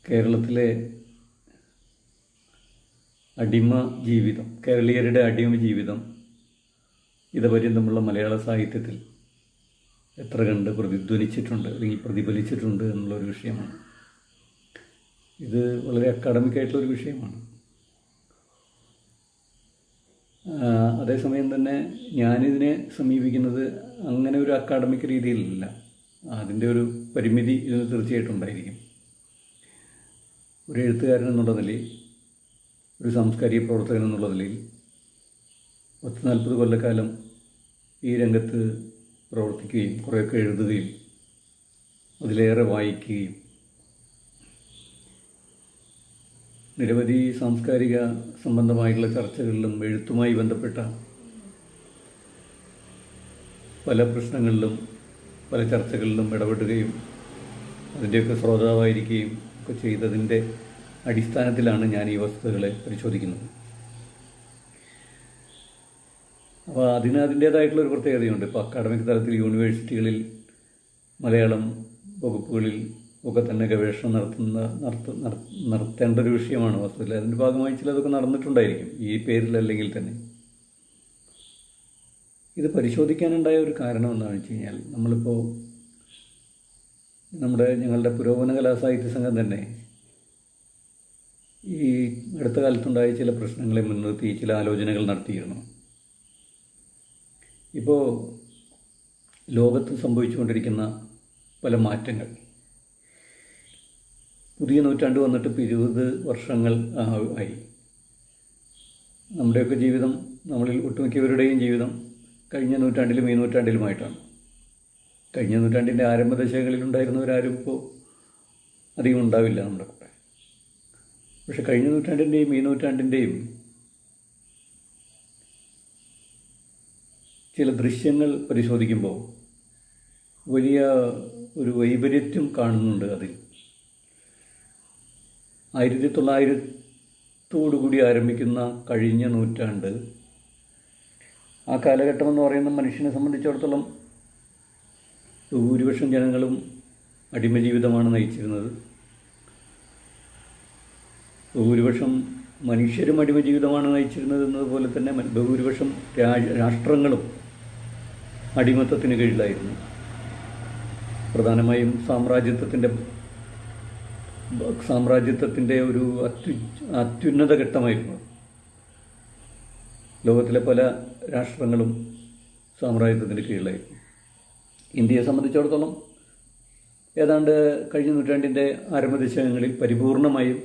കേരളത്തിലെ അടിമ ജീവിതം, കേരളീയരുടെ അടിമ ജീവിതം ഇതുപര്യന്തമുള്ള മലയാള സാഹിത്യത്തിൽ എത്ര കണ്ട് പ്രതിധ്വനിച്ചിട്ടുണ്ട് അല്ലെങ്കിൽ പ്രതിഫലിച്ചിട്ടുണ്ട് എന്നുള്ളൊരു വിഷയമാണ്. ഇത് വളരെ അക്കാഡമിക്കായിട്ടുള്ളൊരു വിഷയമാണ്. അതേസമയം തന്നെ ഞാനിതിനെ സമീപിക്കുന്നത് അങ്ങനെ ഒരു അക്കാഡമിക് രീതിയിലല്ല. അതിൻ്റെ ഒരു പരിമിതി ഇതിന് തീർച്ചയായിട്ടും ഉണ്ടായിരിക്കും. ഒരു എഴുത്തുകാരൻ എന്നുള്ള നിലയിൽ, ഒരു സാംസ്കാരിക പ്രവർത്തകൻ എന്നുള്ള നിലയിൽ 40 കൊല്ലക്കാലം ഈ രംഗത്ത് പ്രവർത്തിക്കുകയും കുറേയൊക്കെ എഴുതുകയും അതിലേറെ വായിക്കുകയും നിരവധി സാംസ്കാരിക സംബന്ധമായിട്ടുള്ള ചർച്ചകളിലും എഴുത്തുമായി ബന്ധപ്പെട്ട പല പ്രശ്നങ്ങളിലും പല ചർച്ചകളിലും ഇടപെടുകയും അതിൻ്റെയൊക്കെ ശ്രോതാവായിരിക്കുകയും ഒക്കെ ചെയ്തതിൻ്റെ അടിസ്ഥാനത്തിലാണ് ഞാൻ ഈ വസ്തുതകളെ പരിശോധിക്കുന്നത്. അപ്പോൾ അതിൻ്റേതായിട്ടുള്ളൊരു പ്രത്യേകതയുണ്ട്. ഇപ്പോൾ അക്കാഡമിക് തലത്തിൽ യൂണിവേഴ്സിറ്റികളിൽ മലയാളം വകുപ്പുകളിൽ ഒക്കെ തന്നെ ഗവേഷണം നടത്തേണ്ട ഒരു വിഷയമാണ് വസ്തുതയിൽ. അതിൻ്റെ ഭാഗമായി ചിലതൊക്കെ നടന്നിട്ടുണ്ടായിരിക്കും ഈ പേരിലല്ലെങ്കിൽ തന്നെ. ഇത് പരിശോധിക്കാനുണ്ടായ ഒരു കാരണം എന്താണെന്ന് വെച്ച് കഴിഞ്ഞാൽ, നമ്മളിപ്പോൾ ഞങ്ങളുടെ പുരോഗമന കലാസാഹിത്യ സംഘം തന്നെ ഈ അടുത്ത കാലത്തുണ്ടായ ചില പ്രശ്നങ്ങളെ മുൻനിർത്തി ചില ആലോചനകൾ നടത്തിയിരുന്നു. ഇപ്പോൾ ലോകത്ത് സംഭവിച്ചുകൊണ്ടിരിക്കുന്ന പല മാറ്റങ്ങൾ, പുതിയ നൂറ്റാണ്ട് വന്നിട്ട് ഇപ്പോൾ 20 വർഷങ്ങൾ ആയി. നമ്മുടെയൊക്കെ ജീവിതം, നമ്മളിൽ ഒട്ടുമിക്കവരുടെയും ജീവിതം കഴിഞ്ഞ നൂറ്റാണ്ടിലും ഈ നൂറ്റാണ്ടിലുമായിട്ടാണ്. കഴിഞ്ഞ നൂറ്റാണ്ടിൻ്റെ ആരംഭ ദശകളിലുണ്ടായിരുന്നവരാരും ഇപ്പോൾ അധികം ഉണ്ടാവില്ല നമ്മുടെ കൂടെ. പക്ഷെ കഴിഞ്ഞ നൂറ്റാണ്ടിൻ്റെയും ഈ നൂറ്റാണ്ടിൻ്റെയും ചില ദൃശ്യങ്ങൾ പരിശോധിക്കുമ്പോൾ വലിയ ഒരു വൈപരീത്യം കാണുന്നുണ്ട്. അതിൽ 1900 ആരംഭിക്കുന്ന കഴിഞ്ഞ നൂറ്റാണ്ട്, ആ കാലഘട്ടം എന്ന് പറയുന്ന മനുഷ്യനെ സംബന്ധിച്ചിടത്തോളം ഭൂരിപക്ഷം ജനങ്ങളും അടിമജീവിതമാണ് നയിച്ചിരുന്നത്. ഭൂരിപക്ഷം മനുഷ്യരും അടിമജീവിതമാണ് നയിച്ചിരുന്നത് എന്നതുപോലെ തന്നെ ഭൂരിപക്ഷം രാഷ്ട്രങ്ങളും അടിമത്തത്തിന് കീഴിലായിരുന്നു. പ്രധാനമായും സാമ്രാജ്യത്വത്തിൻ്റെ ഒരു അത്യുന്നത ഘട്ടമായിരുന്നു. ലോകത്തിലെ പല രാഷ്ട്രങ്ങളും സാമ്രാജ്യത്വത്തിന് കീഴിലായിരുന്നു. ഇന്ത്യയെ സംബന്ധിച്ചിടത്തോളം ഏതാണ്ട് കഴിഞ്ഞ നൂറ്റാണ്ടിൻ്റെ ആരംഭ ദശകങ്ങളിൽ പരിപൂർണമായും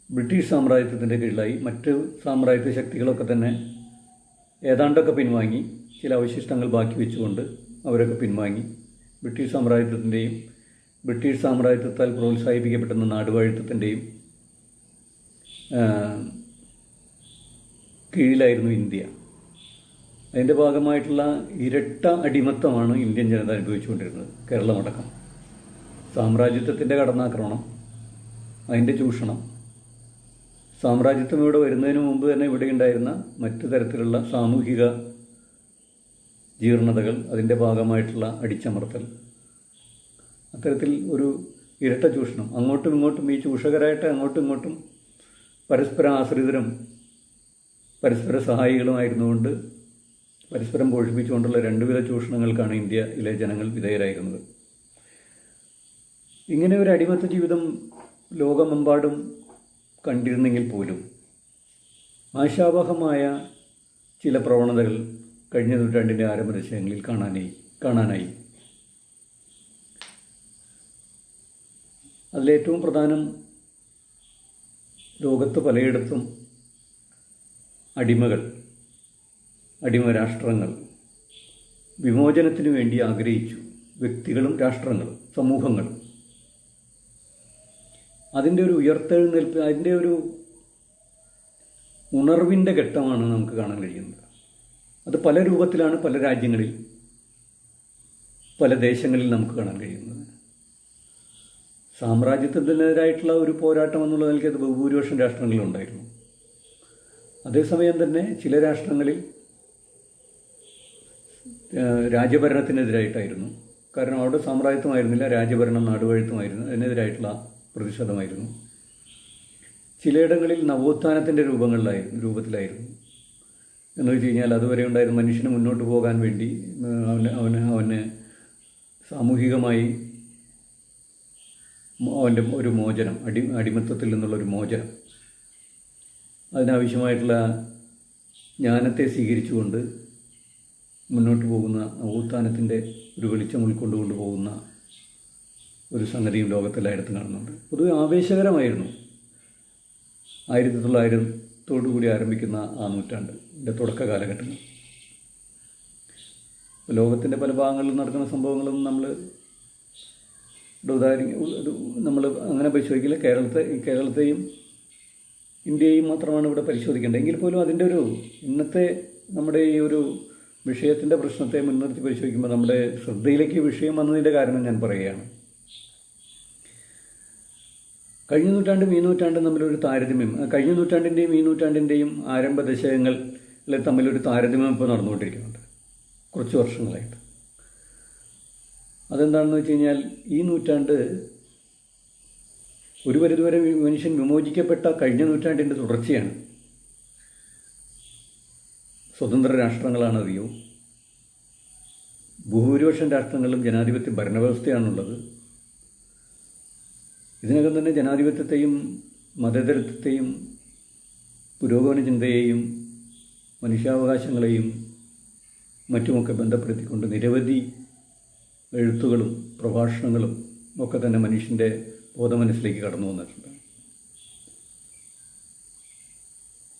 ബ്രിട്ടീഷ് സാമ്രാജ്യത്വത്തിൻ്റെ കീഴിലായി. മറ്റ് സാമ്രാജ്യത്വ ശക്തികളൊക്കെ തന്നെ ഏതാണ്ടൊക്കെ പിൻവാങ്ങി, ചില അവശിഷ്ടങ്ങൾ ബാക്കി വെച്ചുകൊണ്ട് അവരൊക്കെ പിൻവാങ്ങി. ബ്രിട്ടീഷ് സാമ്രാജ്യത്വത്തിൻ്റെയും ബ്രിട്ടീഷ് സാമ്രാജ്യത്വത്താൽ പ്രോത്സാഹിപ്പിക്കപ്പെടുന്ന നാടുവാഴിത്തത്തിൻ്റെയും കീഴിലായിരുന്നു ഇന്ത്യ. അതിൻ്റെ ഭാഗമായിട്ടുള്ള ഇരട്ട അടിമത്തമാണ് ഇന്ത്യൻ ജനത അനുഭവിച്ചുകൊണ്ടിരുന്നത്, കേരളമടക്കം. സാമ്രാജ്യത്വത്തിൻ്റെ കടന്നാക്രമണം, അതിൻ്റെ ചൂഷണം, സാമ്രാജ്യത്വം ഇവിടെ വരുന്നതിന് മുമ്പ് തന്നെ ഇവിടെ ഉണ്ടായിരുന്ന മറ്റു തരത്തിലുള്ള സാമൂഹിക ജീർണതകൾ, അതിൻ്റെ ഭാഗമായിട്ടുള്ള അടിച്ചമർത്തൽ, അത്തരത്തിൽ ഒരു ഇരട്ട ചൂഷണം. അങ്ങോട്ടും ഇങ്ങോട്ടും ഈ ചൂഷകരായിട്ട് അങ്ങോട്ടും ഇങ്ങോട്ടും പരസ്പരം ആശ്രിതരും പരസ്പര സഹായികളുമായിരുന്നുകൊണ്ട് പരസ്പരം പോഷിപ്പിച്ചുകൊണ്ടുള്ള 2 വിധ ചൂഷണങ്ങൾക്കാണ് ഇന്ത്യയിലെ ജനങ്ങൾ വിധേയരായിരുന്നത്. ഇങ്ങനെ ഒരു അടിമത്ത ജീവിതം ലോകമെമ്പാടും കണ്ടിരുന്നെങ്കിൽ പോലും ആശാവഹമായ ചില പ്രവണതകൾ കഴിഞ്ഞ നൂറ്റാണ്ടിൻ്റെ ആരംഭ ദശകങ്ങളിൽ കാണാനായി. അതിലേറ്റവും പ്രധാനം, ലോകത്ത് പലയിടത്തും അടിമരാഷ്ട്രങ്ങൾ വിമോചനത്തിനു വേണ്ടി ആഗ്രഹിച്ചു. വ്യക്തികളും രാഷ്ട്രങ്ങളും സമൂഹങ്ങളും. അതിൻ്റെ ഒരു ഉയർത്തെഴുന്നേൽപ്പ്, അതിൻ്റെ ഒരു ഉണർവിൻ്റെ ഘട്ടമാണ് നമുക്ക് കാണാൻ കഴിയുന്നത്. അത് പല രൂപത്തിലാണ് പല രാജ്യങ്ങളിൽ, പല ദേശങ്ങളിൽ നമുക്ക് കാണാൻ കഴിയുന്നത്. സാമ്രാജ്യത്തിനെതിരായിട്ടുള്ള ഒരു പോരാട്ടം എന്നുള്ള നിലയ്ക്ക് അത് ബഹുഭൂരിപക്ഷം രാഷ്ട്രങ്ങളിലുണ്ടായിരുന്നു. അതേസമയം തന്നെ ചില രാഷ്ട്രങ്ങളിൽ രാജ്യഭരണത്തിനെതിരായിട്ടായിരുന്നു. കാരണം അവിടെ സാമ്രാജ്യത്വമായിരുന്നില്ല, രാജ്യഭരണം നാടുവാഴിത്തമായിരുന്നു. അതിനെതിരായിട്ടുള്ള പ്രതിഷേധമായിരുന്നു. ചിലയിടങ്ങളിൽ നവോത്ഥാനത്തിൻ്റെ രൂപത്തിലായിരുന്നു. എന്ന് വെച്ച് കഴിഞ്ഞാൽ അതുവരെ ഉണ്ടായിരുന്ന മനുഷ്യന് മുന്നോട്ട് പോകാൻ വേണ്ടി അവന് സാമൂഹികമായി അവൻ്റെ ഒരു മോചനം, അടിമത്തത്തിൽ നിന്നുള്ളൊരു മോചനം, അതിനാവശ്യമായിട്ടുള്ള ജ്ഞാനത്തെ സ്വീകരിച്ചുകൊണ്ട് മുന്നോട്ട് പോകുന്ന നവോത്ഥാനത്തിൻ്റെ ഒരു വെളിച്ചം ഉൾക്കൊണ്ടുകൊണ്ട് പോകുന്ന ഒരു സംഗതിയും ലോകത്തെല്ലായിടത്തും കാണുന്നുണ്ട്. പൊതുവെ ആവേശകരമായിരുന്നു 1900 ആരംഭിക്കുന്ന ആ നൂറ്റാണ്ടിൻ്റെ തുടക്ക കാലഘട്ടങ്ങൾ. ലോകത്തിൻ്റെ പല ഭാഗങ്ങളിൽ നടക്കുന്ന സംഭവങ്ങളും നമ്മൾ അങ്ങനെ പരിശോധിക്കില്ല. കേരളത്തെയും ഇന്ത്യയും മാത്രമാണ് ഇവിടെ പരിശോധിക്കേണ്ടത്. എങ്കിൽ പോലും അതിൻ്റെ ഒരു ഇന്നത്തെ നമ്മുടെ ഈ ഒരു വിഷയത്തിൻ്റെ പ്രശ്നത്തെ മുൻനിർത്തി പരിശോധിക്കുമ്പോൾ നമ്മുടെ ശ്രദ്ധയിലേക്ക് വിഷയം വന്നതിൻ്റെ കാരണം ഞാൻ പറയുകയാണ്. കഴിഞ്ഞ നൂറ്റാണ്ടും ഈ നൂറ്റാണ്ടും തമ്മിലൊരു താരതമ്യം, കഴിഞ്ഞ നൂറ്റാണ്ടിൻ്റെയും ഈ നൂറ്റാണ്ടിൻ്റെയും ആരംഭ ദശകങ്ങളിൽ തമ്മിലൊരു താരതമ്യം ഇപ്പോൾ നടന്നുകൊണ്ടിരിക്കുന്നുണ്ട് കുറച്ച് വർഷങ്ങളായിട്ട്. അതെന്താണെന്ന് വെച്ച് കഴിഞ്ഞാൽ, ഈ നൂറ്റാണ്ട് ഒരു പരിധിവരെ മനുഷ്യൻ വിമോചിക്കപ്പെട്ട കഴിഞ്ഞ നൂറ്റാണ്ടിൻ്റെ തുടർച്ചയാണ്. സ്വതന്ത്ര രാഷ്ട്രങ്ങളാണ് അധികവും. ഭൂരിപക്ഷം രാഷ്ട്രങ്ങളിലും ജനാധിപത്യ ഭരണവ്യവസ്ഥയാണുള്ളത്. ഇതിനകം തന്നെ ജനാധിപത്യത്തെയും മതേതരത്വത്തെയും പുരോഗമന ചിന്തയെയും മനുഷ്യാവകാശങ്ങളെയും മറ്റുമൊക്കെ ബന്ധപ്പെടുത്തിക്കൊണ്ട് നിരവധി എഴുത്തുകളും പ്രഭാഷണങ്ങളും ഒക്കെ തന്നെ മനുഷ്യൻ്റെ ബോധമനസ്സിലേക്ക് കടന്നു വന്നിട്ടുണ്ട്.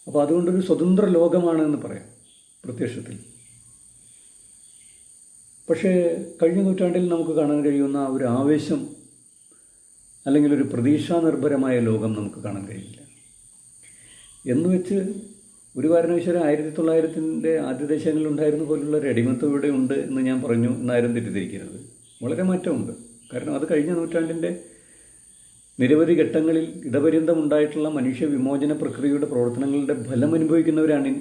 അപ്പോൾ അതുകൊണ്ടൊരു സ്വതന്ത്ര ലോകമാണ് എന്ന് പറയാം പ്രത്യക്ഷത്തിൽ. പക്ഷേ കഴിഞ്ഞ നൂറ്റാണ്ടിൽ നമുക്ക് കാണാൻ കഴിയുന്ന ഒരു ആവേശം അല്ലെങ്കിൽ ഒരു പ്രതീക്ഷാനിർഭരമായ ലോകം നമുക്ക് കാണാൻ കഴിയില്ല. എന്നുവെച്ച് ഒരു കാരണവശാലും 1900 ആദ്യ ദശകങ്ങളിൽ ഉണ്ടായിരുന്ന പോലുള്ള ഒരു അടിമത്തം ഇവിടെ ഉണ്ട് എന്ന് ഞാൻ പറഞ്ഞു എന്നാരും തെറ്റിദ്ധരിക്കരുത്. വളരെ മാറ്റമുണ്ട്. കാരണം അത് കഴിഞ്ഞ നൂറ്റാണ്ടിൻ്റെ നിരവധി ഘട്ടങ്ങളിൽ ഇടപര്യന്തം ഉണ്ടായിട്ടുള്ള മനുഷ്യ വിമോചന പ്രക്രിയയുടെ പ്രവർത്തനങ്ങളുടെ ഫലം അനുഭവിക്കുന്നവരാണ്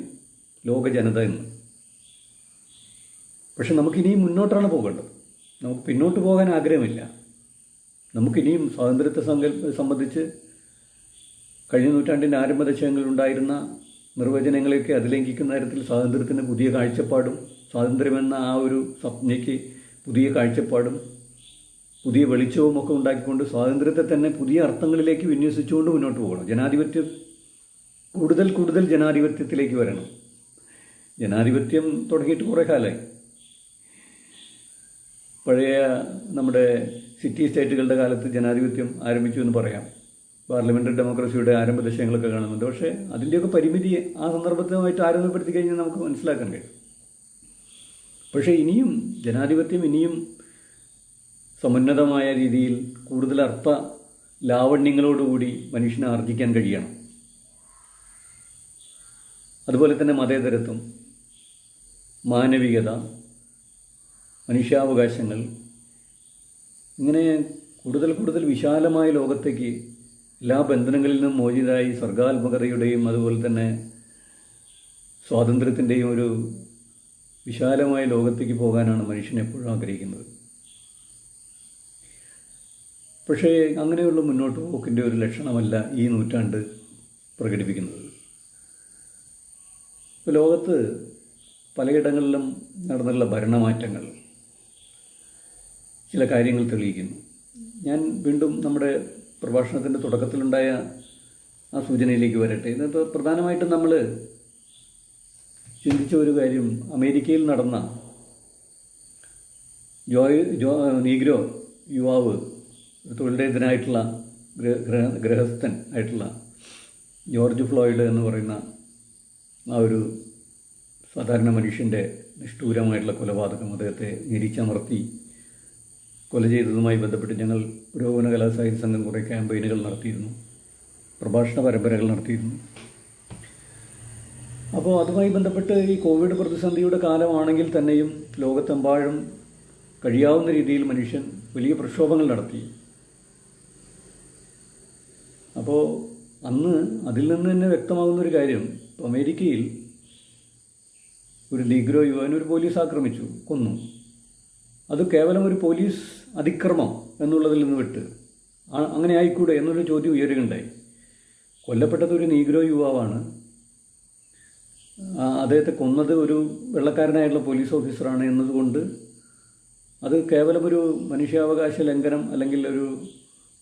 ലോക ജനത എന്ന്. പക്ഷെ നമുക്കിനിയും മുന്നോട്ടാണ് പോകേണ്ടത്. നമുക്ക് പിന്നോട്ട് പോകാൻ ആഗ്രഹമില്ല. നമുക്കിനിയും സ്വാതന്ത്ര്യത്തെ സംബന്ധിച്ച് കഴിഞ്ഞ നൂറ്റാണ്ടിൻ്റെ ആരംഭ ദശകങ്ങളിലുണ്ടായിരുന്ന നിർവചനങ്ങളെയൊക്കെ അതിലംഘിക്കുന്ന തരത്തിൽ സ്വാതന്ത്ര്യത്തിന് പുതിയ കാഴ്ചപ്പാടും, സ്വാതന്ത്ര്യമെന്ന ആ ഒരു സ്വപ്നയ്ക്ക് പുതിയ കാഴ്ചപ്പാടും പുതിയ വെളിച്ചവും ഒക്കെ ഉണ്ടാക്കിക്കൊണ്ട് സ്വാതന്ത്ര്യത്തെ തന്നെ പുതിയ അർത്ഥങ്ങളിലേക്ക് വിന്യസിച്ചുകൊണ്ട് മുന്നോട്ട് പോകണം. ജനാധിപത്യം കൂടുതൽ ജനാധിപത്യത്തിലേക്ക് വരണം. ജനാധിപത്യം തുടങ്ങിയിട്ട് കുറേ കാലമായി. പഴയ നമ്മുടെ സിറ്റി സ്റ്റേറ്റുകളുടെ കാലത്ത് ജനാധിപത്യം ആരംഭിച്ചു എന്ന് പറയാം. പാർലമെൻ്ററി ഡെമോക്രസിയുടെ ആരംഭ ദശകങ്ങളൊക്കെ കാണുന്നുണ്ട്. പക്ഷേ അതിൻ്റെയൊക്കെ പരിമിതി ആ സന്ദർഭത്തുമായിട്ട് ആരംഭപ്പെടുത്തി കഴിഞ്ഞാൽ നമുക്ക് മനസ്സിലാക്കാൻ കഴിയും. പക്ഷേ ഇനിയും ജനാധിപത്യം ഇനിയും സമുന്നതമായ രീതിയിൽ കൂടുതൽ അർത്ഥ ലാവണ്യങ്ങളോടുകൂടി മനുഷ്യനെ ആർജിക്കാൻ കഴിയണം. അതുപോലെ തന്നെ മതേതരത്വം, മാനവികത, മനുഷ്യാവകാശങ്ങൾ, ഇങ്ങനെ കൂടുതൽ വിശാലമായ ലോകത്തേക്ക് എല്ലാ ബന്ധനങ്ങളിൽ നിന്നും മോചിതരായി സർഗാത്മകതയുടെയും അതുപോലെ തന്നെ സ്വാതന്ത്ര്യത്തിൻ്റെയും ഒരു വിശാലമായ ലോകത്തേക്ക് പോകാനാണ് മനുഷ്യൻ എപ്പോഴും ആഗ്രഹിക്കുന്നത്. പക്ഷേ അങ്ങനെയുള്ള മുന്നോട്ട് പോക്കിൻ്റെ ഒരു ലക്ഷണമല്ല ഈ നൂറ്റാണ്ട് പ്രകടിപ്പിക്കുന്നത്. ഇപ്പോൾ ലോകത്ത് പലയിടങ്ങളിലും നടന്നുള്ള ഭരണമാറ്റങ്ങൾ ചില കാര്യങ്ങൾ തെളിയിക്കുന്നു. ഞാൻ വീണ്ടും നമ്മുടെ പ്രഭാഷണത്തിൻ്റെ തുടക്കത്തിലുണ്ടായ ആ സൂചനയിലേക്ക് വരട്ടെ. ഇതിപ്പോൾ പ്രധാനമായിട്ടും നമ്മൾ ചിന്തിച്ച ഒരു കാര്യം, അമേരിക്കയിൽ നടന്ന നീഗ്രോ യുവാവ്, തൊഴിലിടേതനായിട്ടുള്ള ഗൃഹസ്ഥൻ ആയിട്ടുള്ള ജോർജ് ഫ്ലോയിഡ് എന്ന് പറയുന്ന ആ ഒരു സാധാരണ മനുഷ്യൻ്റെ നിഷ്ഠൂരമായിട്ടുള്ള കൊലപാതകം, അദ്ദേഹത്തെ ഞെരിച്ചമർത്തി കൊല ചെയ്തതുമായി ബന്ധപ്പെട്ട് ഞങ്ങൾ പുരോഗമന കലാസാഹിത്യ സംഘം കുറേ ക്യാമ്പയിനുകൾ നടത്തിയിരുന്നു, പ്രഭാഷണ പരമ്പരകൾ നടത്തിയിരുന്നു. അപ്പോൾ അതുമായി ബന്ധപ്പെട്ട് ഈ കോവിഡ് പ്രതിസന്ധിയുടെ കാലമാണെങ്കിൽ തന്നെയും ലോകത്തെമ്പാടും കഴിയാവുന്ന രീതിയിൽ മനുഷ്യൻ വലിയ പ്രക്ഷോഭങ്ങൾ നടത്തി. അപ്പോൾ അന്ന് അതിൽ നിന്ന് തന്നെ വ്യക്തമാകുന്നൊരു കാര്യം, ഇപ്പോൾ അമേരിക്കയിൽ ഒരു നീഗ്രോ യുവാവിനെ ഒരു പോലീസ് ആക്രമിച്ചു, കൊന്നു. അത് കേവലം ഒരു പോലീസ് അതിക്രമം എന്നുള്ളതിൽ നിന്ന് വിട്ട് അങ്ങനെ ആയിക്കൂടെ എന്നൊരു ചോദ്യം ഉയരുകയുണ്ടായി. കൊല്ലപ്പെട്ടത് ഒരു നീഗ്രോ യുവാവാണ്. അദ്ദേഹത്തെ കൊന്നത് ഒരു വെള്ളക്കാരനായിട്ടുള്ള പോലീസ് ഓഫീസറാണ് എന്നതുകൊണ്ട് അത് കേവലം ഒരു മനുഷ്യാവകാശ ലംഘനം, അല്ലെങ്കിൽ ഒരു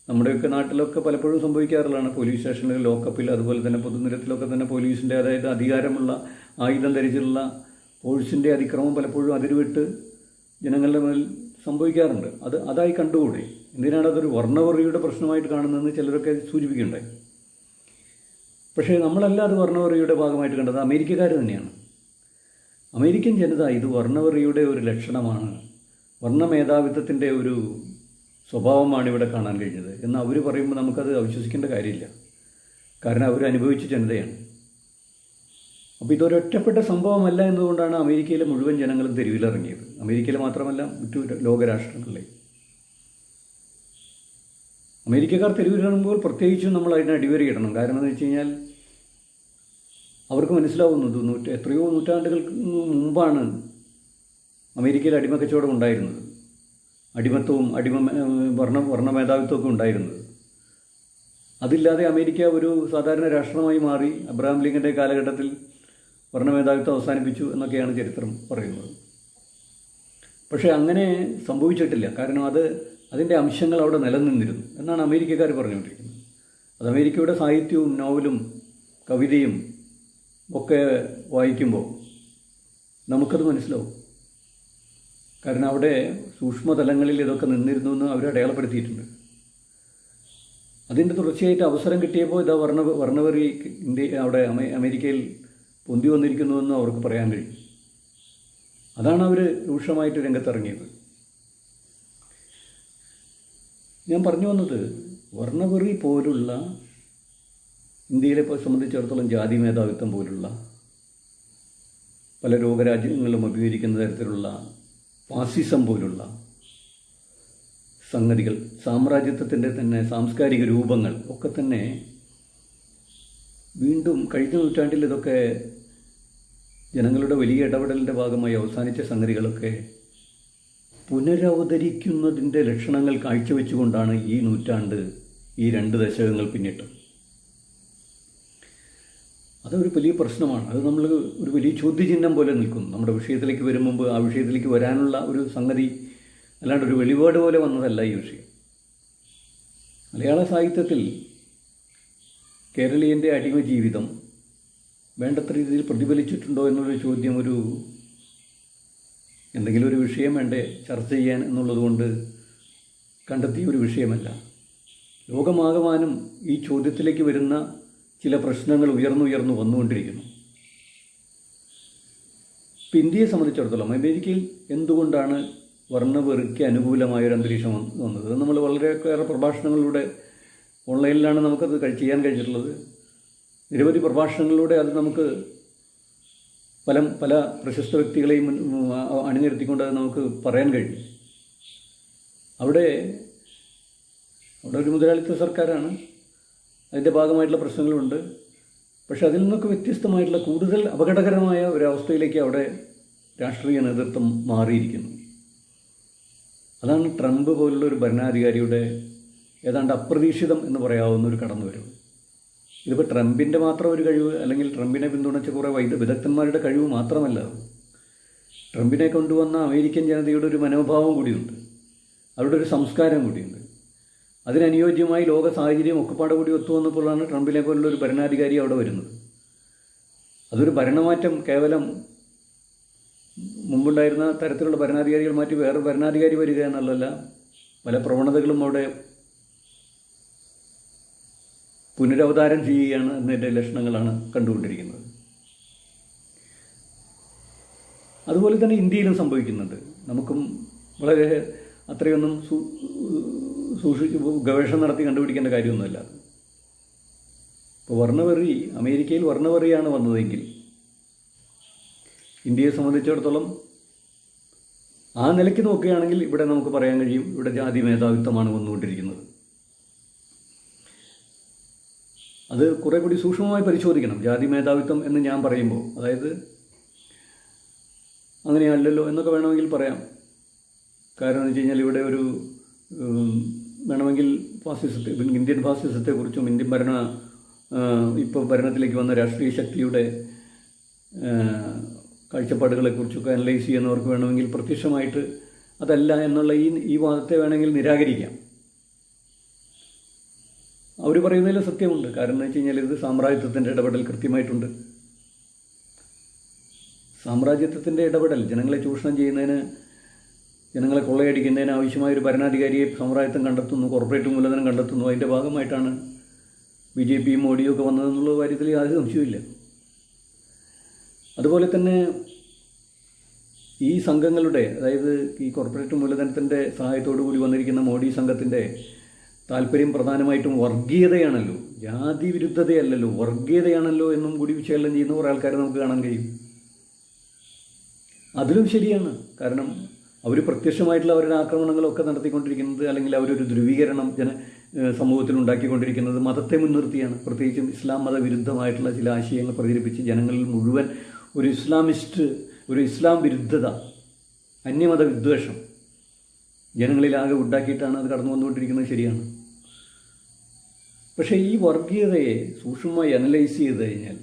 നമ്മുടെയൊക്കെ നാട്ടിലൊക്കെ പലപ്പോഴും സംഭവിക്കാറുള്ളതാണ്. പോലീസ് സ്റ്റേഷനിൽ, ലോക്കപ്പിൽ, അതുപോലെ തന്നെ പൊതുനിരത്തിലൊക്കെ തന്നെ പോലീസിൻ്റെ, അതായത് അധികാരമുള്ള ആയുധം ധരിച്ചിട്ടുള്ള ഫോഴ്സിൻ്റെ അതിക്രമം പലപ്പോഴും അതിരുവിട്ട് ജനങ്ങളുടെ മേൽ സംഭവിക്കാറുണ്ട്. അതായി കണ്ടുകൂടെ? എന്തിനാണ് അതൊരു വർണ്ണവെറിയുടെ പ്രശ്നമായിട്ട് കാണുന്നതെന്ന് ചിലരൊക്കെ സൂചിപ്പിക്കുകയുണ്ടായി. പക്ഷേ നമ്മളല്ല അത് വർണ്ണവെറിയുടെ ഭാഗമായിട്ട് കണ്ടത്, അമേരിക്കക്കാർ തന്നെയാണ്. അമേരിക്കൻ ജനത ഇത് വർണ്ണവെറിയുടെ ഒരു ലക്ഷണമാണ്, വർണ്ണമേധാവിത്വത്തിൻ്റെ ഒരു സ്വഭാവമാണ് ഇവിടെ കാണാൻ കഴിഞ്ഞത് എന്ന് അവർ പറയുമ്പോൾ നമുക്കത് അവിശ്വസിക്കേണ്ട കാര്യമില്ല. കാരണം അവർ അനുഭവിച്ച ജനതയാണ്. അപ്പോൾ ഇതൊരൊറ്റപ്പെട്ട സംഭവമല്ല എന്നതുകൊണ്ടാണ് അമേരിക്കയിലെ മുഴുവൻ ജനങ്ങളും തെരുവിലിറങ്ങിയത്. അമേരിക്കയിൽ മാത്രമല്ല, മറ്റു ലോകരാഷ്ട്രങ്ങളിലെ അമേരിക്കക്കാർ തെരുവിലിറങ്ങുമ്പോൾ പ്രത്യേകിച്ചും നമ്മൾ അതിനെ അടിവരയിടണം. കാരണം എന്ന് വെച്ച് കഴിഞ്ഞാൽ അവർക്ക് മനസ്സിലാവുന്നത് എത്രയോ നൂറ്റാണ്ടുകൾക്ക് മുമ്പാണ് അമേരിക്കയിൽ അടിമക്കച്ചവടം ഉണ്ടായിരുന്നത്, അടിമത്വവും വർണ്ണമേധാവിത്വമൊക്കെ ഉണ്ടായിരുന്നത്. അതില്ലാതെ അമേരിക്ക ഒരു സാധാരണ രാഷ്ട്രമായി മാറി അബ്രഹാം ലിങ്കൻ്റെ കാലഘട്ടത്തിൽ വർണ്ണമേധാവിത്വം അവസാനിപ്പിച്ചു എന്നൊക്കെയാണ് ചരിത്രം പറയുന്നത്. പക്ഷേ അങ്ങനെ സംഭവിച്ചിട്ടില്ല. കാരണം അതിൻ്റെ അംശങ്ങൾ അവിടെ നിലനിന്നിരുന്നു എന്നാണ് അമേരിക്കക്കാർ പറഞ്ഞുകൊണ്ടിരിക്കുന്നത്. അത് അമേരിക്കയുടെ സാഹിത്യവും നോവലും കവിതയും ഒക്കെ വായിക്കുമ്പോൾ നമുക്കത് മനസ്സിലാവും. കാരണം അവിടെ സൂക്ഷ്മതലങ്ങളിൽ ഇതൊക്കെ നിന്നിരുന്നു എന്ന് അവർ അടയാളപ്പെടുത്തിയിട്ടുണ്ട്. അതിൻ്റെ തുടർച്ചയായിട്ട് അവസരം കിട്ടിയപ്പോൾ ഇതാ വർണ്ണവെറി അവിടെ അമേരിക്കയിൽ പൊന്തി വന്നിരിക്കുന്നുവെന്ന് അവർക്ക് പറയാൻ കഴിയും. അതാണ് അവർ രൂക്ഷമായിട്ട് രംഗത്തിറങ്ങിയത്. ഞാൻ പറഞ്ഞു വന്നത്, വർണ്ണവെറി പോലുള്ള ഇന്ത്യയിലെ സംബന്ധിച്ചിടത്തോളം ജാതി മേധാവിത്വം പോലുള്ള പല ലോകരാജ്യങ്ങളിലും അഭിമുഖീകരിക്കുന്ന തരത്തിലുള്ള ഫാസിസം പോലുള്ള സംഗതികൾ, സാമ്രാജ്യത്വത്തിൻ്റെ തന്നെ സാംസ്കാരിക രൂപങ്ങൾ ഒക്കെ തന്നെ വീണ്ടും കഴിഞ്ഞ നൂറ്റാണ്ടിൽ ഇതൊക്കെ ജനങ്ങളുടെ വലിയ ഇടപെടലിൻ്റെ ഭാഗമായി അവസാനിച്ച സംഗതികളൊക്കെ പുനരവതരിക്കുന്നതിൻ്റെ ലക്ഷണങ്ങൾ കാഴ്ചവെച്ചുകൊണ്ടാണ് ഈ നൂറ്റാണ്ട്, ഈ 2 ദശകങ്ങൾ പിന്നിട്ടത്. അതൊരു വലിയ പ്രശ്നമാണ്. അത് നമ്മൾ ഒരു വലിയ ചോദ്യചിഹ്നം പോലെ നിൽക്കുന്നു. നമ്മുടെ വിഷയത്തിലേക്ക് വരും മുമ്പ് ആ വിഷയത്തിലേക്ക് വരാനുള്ള ഒരു സംഗതി, അല്ലാണ്ട് ഒരു വെളിപാട് പോലെ വന്നതല്ല ഈ വിഷയം. മലയാള സാഹിത്യത്തിൽ കേരളീയൻ്റെ അടിമ ജീവിതം വേണ്ടത്ര രീതിയിൽ പ്രതിഫലിച്ചിട്ടുണ്ടോ എന്നൊരു ചോദ്യം, എന്തെങ്കിലും ഒരു വിഷയം വേണ്ടേ ചർച്ച ചെയ്യാൻ എന്നുള്ളതുകൊണ്ട് കണ്ടെത്തിയ ഒരു വിഷയമല്ല. ലോകമാകമാനം ഈ ചോദ്യത്തിലേക്ക് വരുന്ന ചില പ്രശ്നങ്ങൾ ഉയർന്നു വന്നുകൊണ്ടിരിക്കുന്നു. ഇപ്പം ഇന്ത്യയെ സംബന്ധിച്ചിടത്തോളം അമേരിക്കയിൽ എന്തുകൊണ്ടാണ് വർണ്ണവെറിക്ക് അനുകൂലമായൊരു അന്തരീക്ഷം വന്നത്? നമ്മൾ വളരെയേറെ പ്രഭാഷണങ്ങളിലൂടെ, ഓൺലൈനിലാണ് നമുക്കത് ചെയ്യാൻ കഴിഞ്ഞിട്ടുള്ളത്. നിരവധി പ്രഭാഷണങ്ങളിലൂടെ അത് നമുക്ക് പല പ്രശസ്ത വ്യക്തികളെയും അണിനിരത്തിക്കൊണ്ട് അത് നമുക്ക് പറയാൻ കഴിഞ്ഞു. അവിടെ ഒരു മുതലാളിത്ത സർക്കാരാണ്, അതിൻ്റെ ഭാഗമായിട്ടുള്ള പ്രശ്നങ്ങളുണ്ട്. പക്ഷെ അതിൽ നിന്നൊക്കെ വ്യത്യസ്തമായിട്ടുള്ള കൂടുതൽ അപകടകരമായ ഒരവസ്ഥയിലേക്ക് അവിടെ രാഷ്ട്രീയ നേതൃത്വം മാറിയിരിക്കുന്നു. അതാണ് ട്രംപ് പോലുള്ള ഒരു ഭരണാധികാരിയുടെ ഏതാണ്ട് അപ്രതീക്ഷിതം എന്ന് പറയാവുന്ന ഒരു കടന്നുവരവ്. ഇതിപ്പോൾ ട്രംപിൻ്റെ മാത്രം ഒരു കഴിവ്, അല്ലെങ്കിൽ ട്രംപിനെ പിന്തുണച്ച കുറേ വിദഗ്ധന്മാരുടെ കഴിവ് മാത്രമല്ല. ട്രംപിനെ കൊണ്ടുവന്ന അമേരിക്കൻ ജനതയുടെ ഒരു മനോഭാവം കൂടിയുണ്ട്, അവരുടെ ഒരു സംസ്കാരം കൂടിയുണ്ട്. അതിനനുയോജ്യമായി ലോക സാഹചര്യം ഒക്കെപ്പാടെ കൂടി ഒത്തുവന്നപ്പോഴാണ് ട്രംപിനെ പോലുള്ള ഒരു ഭരണാധികാരി അവിടെ വരുന്നത്. അതൊരു ഭരണമാറ്റം കേവലം മുമ്പുണ്ടായിരുന്ന തരത്തിലുള്ള ഭരണാധികാരികൾ മാറ്റി വേറെ ഭരണാധികാരി വരിക എന്നുള്ളതല്ല, പല പ്രവണതകളും അവിടെ പുനരവതാരം ചെയ്യുകയാണ് എന്നതിൻ്റെ ലക്ഷണങ്ങളാണ് കണ്ടുകൊണ്ടിരിക്കുന്നത്. അതുപോലെ തന്നെ ഇന്ത്യയിലും സംഭവിക്കുന്നുണ്ട്. നമുക്കും വളരെ അത്രയൊന്നും സൂക്ഷിച്ച് ഗവേഷണം നടത്തി കണ്ടുപിടിക്കേണ്ട കാര്യമൊന്നുമല്ല. ഇപ്പോൾ വർണ്ണവെറി, അമേരിക്കയിൽ വർണ്ണവെറിയാണ് വന്നതെങ്കിൽ ഇന്ത്യയെ സംബന്ധിച്ചിടത്തോളം ആ നിലയ്ക്ക് നോക്കുകയാണെങ്കിൽ ഇവിടെ നമുക്ക് പറയാൻ കഴിയും, ഇവിടെ ജാതി മേധാവിത്വമാണ് വന്നുകൊണ്ടിരിക്കുന്നത്. അത് കുറേ കൂടി സൂക്ഷ്മമായി പരിശോധിക്കണം. ജാതി മേധാവിത്വം എന്ന് ഞാൻ പറയുമ്പോൾ, അതായത് അങ്ങനെയല്ലല്ലോ എന്നൊക്കെ വേണമെങ്കിൽ പറയാം. കാരണം എന്ന് വെച്ച് കഴിഞ്ഞാൽ ഇവിടെ ഒരു വേണമെങ്കിൽ ഇന്ത്യൻ ഫാസിസത്തെക്കുറിച്ചും ഇന്ത്യൻ ഇപ്പോൾ ഭരണത്തിലേക്ക് വന്ന രാഷ്ട്രീയ ശക്തിയുടെ കാഴ്ചപ്പാടുകളെക്കുറിച്ചൊക്കെ അനലൈസ് ചെയ്യുന്നവർക്ക് വേണമെങ്കിൽ പ്രത്യക്ഷമായിട്ട് അതല്ല എന്നുള്ള ഈ വാദത്തെ വേണമെങ്കിൽ നിരാകരിക്കാം. അവർ പറയുന്നതിൽ സത്യമുണ്ട്. കാരണം എന്ന് വെച്ച് കഴിഞ്ഞാൽ ഇത് സാമ്രാജ്യത്വത്തിൻ്റെ ഇടപെടൽ കൃത്യമായിട്ടുണ്ട്. സാമ്രാജ്യത്വത്തിൻ്റെ ഇടപെടൽ ജനങ്ങളെ ചൂഷണം ചെയ്യുന്നതിന്, ജനങ്ങളെ കൊള്ളയടിക്കുന്നതിന് ആവശ്യമായ ഒരു ഭരണാധികാരിയെ സാമ്രാജ്യത്വം കണ്ടെത്തുന്നു, കോർപ്പറേറ്റ് മൂലധനം കണ്ടെത്തുന്നു. അതിൻ്റെ ഭാഗമായിട്ടാണ് BJP മോഡിയും ഒക്കെ വന്നതെന്നുള്ള കാര്യത്തിൽ യാതൊരു സംശയമില്ല. അതുപോലെ തന്നെ ഈ സംഘങ്ങളുടെ, അതായത് ഈ കോർപ്പറേറ്റ് മൂലധനത്തിൻ്റെ സഹായത്തോടു കൂടി വന്നിരിക്കുന്ന മോഡി സംഘത്തിൻ്റെ താല്പര്യം പ്രധാനമായിട്ടും വർഗീയതയാണല്ലോ, ജാതി വിരുദ്ധതയല്ലല്ലോ, വർഗീയതയാണല്ലോ എന്നും കൂടി വിശകലനം ചെയ്യുന്ന കുറേ ആൾക്കാരെ നമുക്ക് കാണാൻ കഴിയും. അതിലും ശരിയാണ്. കാരണം അവർ പ്രത്യക്ഷമായിട്ടുള്ള അവരുടെ ആക്രമണങ്ങളൊക്കെ നടത്തിക്കൊണ്ടിരിക്കുന്നത്, അല്ലെങ്കിൽ അവരൊരു ധ്രുവീകരണം സമൂഹത്തിൽ ഉണ്ടാക്കിക്കൊണ്ടിരിക്കുന്നത് മതത്തെ മുൻനിർത്തിയാണ്. പ്രത്യേകിച്ചും ഇസ്ലാം മതവിരുദ്ധമായിട്ടുള്ള ചില ആശയങ്ങൾ പ്രചരിപ്പിച്ച് ജനങ്ങളിൽ മുഴുവൻ ഒരു ഇസ്ലാം വിരുദ്ധത, അന്യമത വിദ്വേഷം ജനങ്ങളിലാകെ ഉണ്ടാക്കിയിട്ടാണ് അത് കടന്നു വന്നുകൊണ്ടിരിക്കുന്നത്. ശരിയാണ്. പക്ഷേ ഈ വർഗീയതയെ സൂക്ഷ്മമായി അനലൈസ് ചെയ്ത് കഴിഞ്ഞാൽ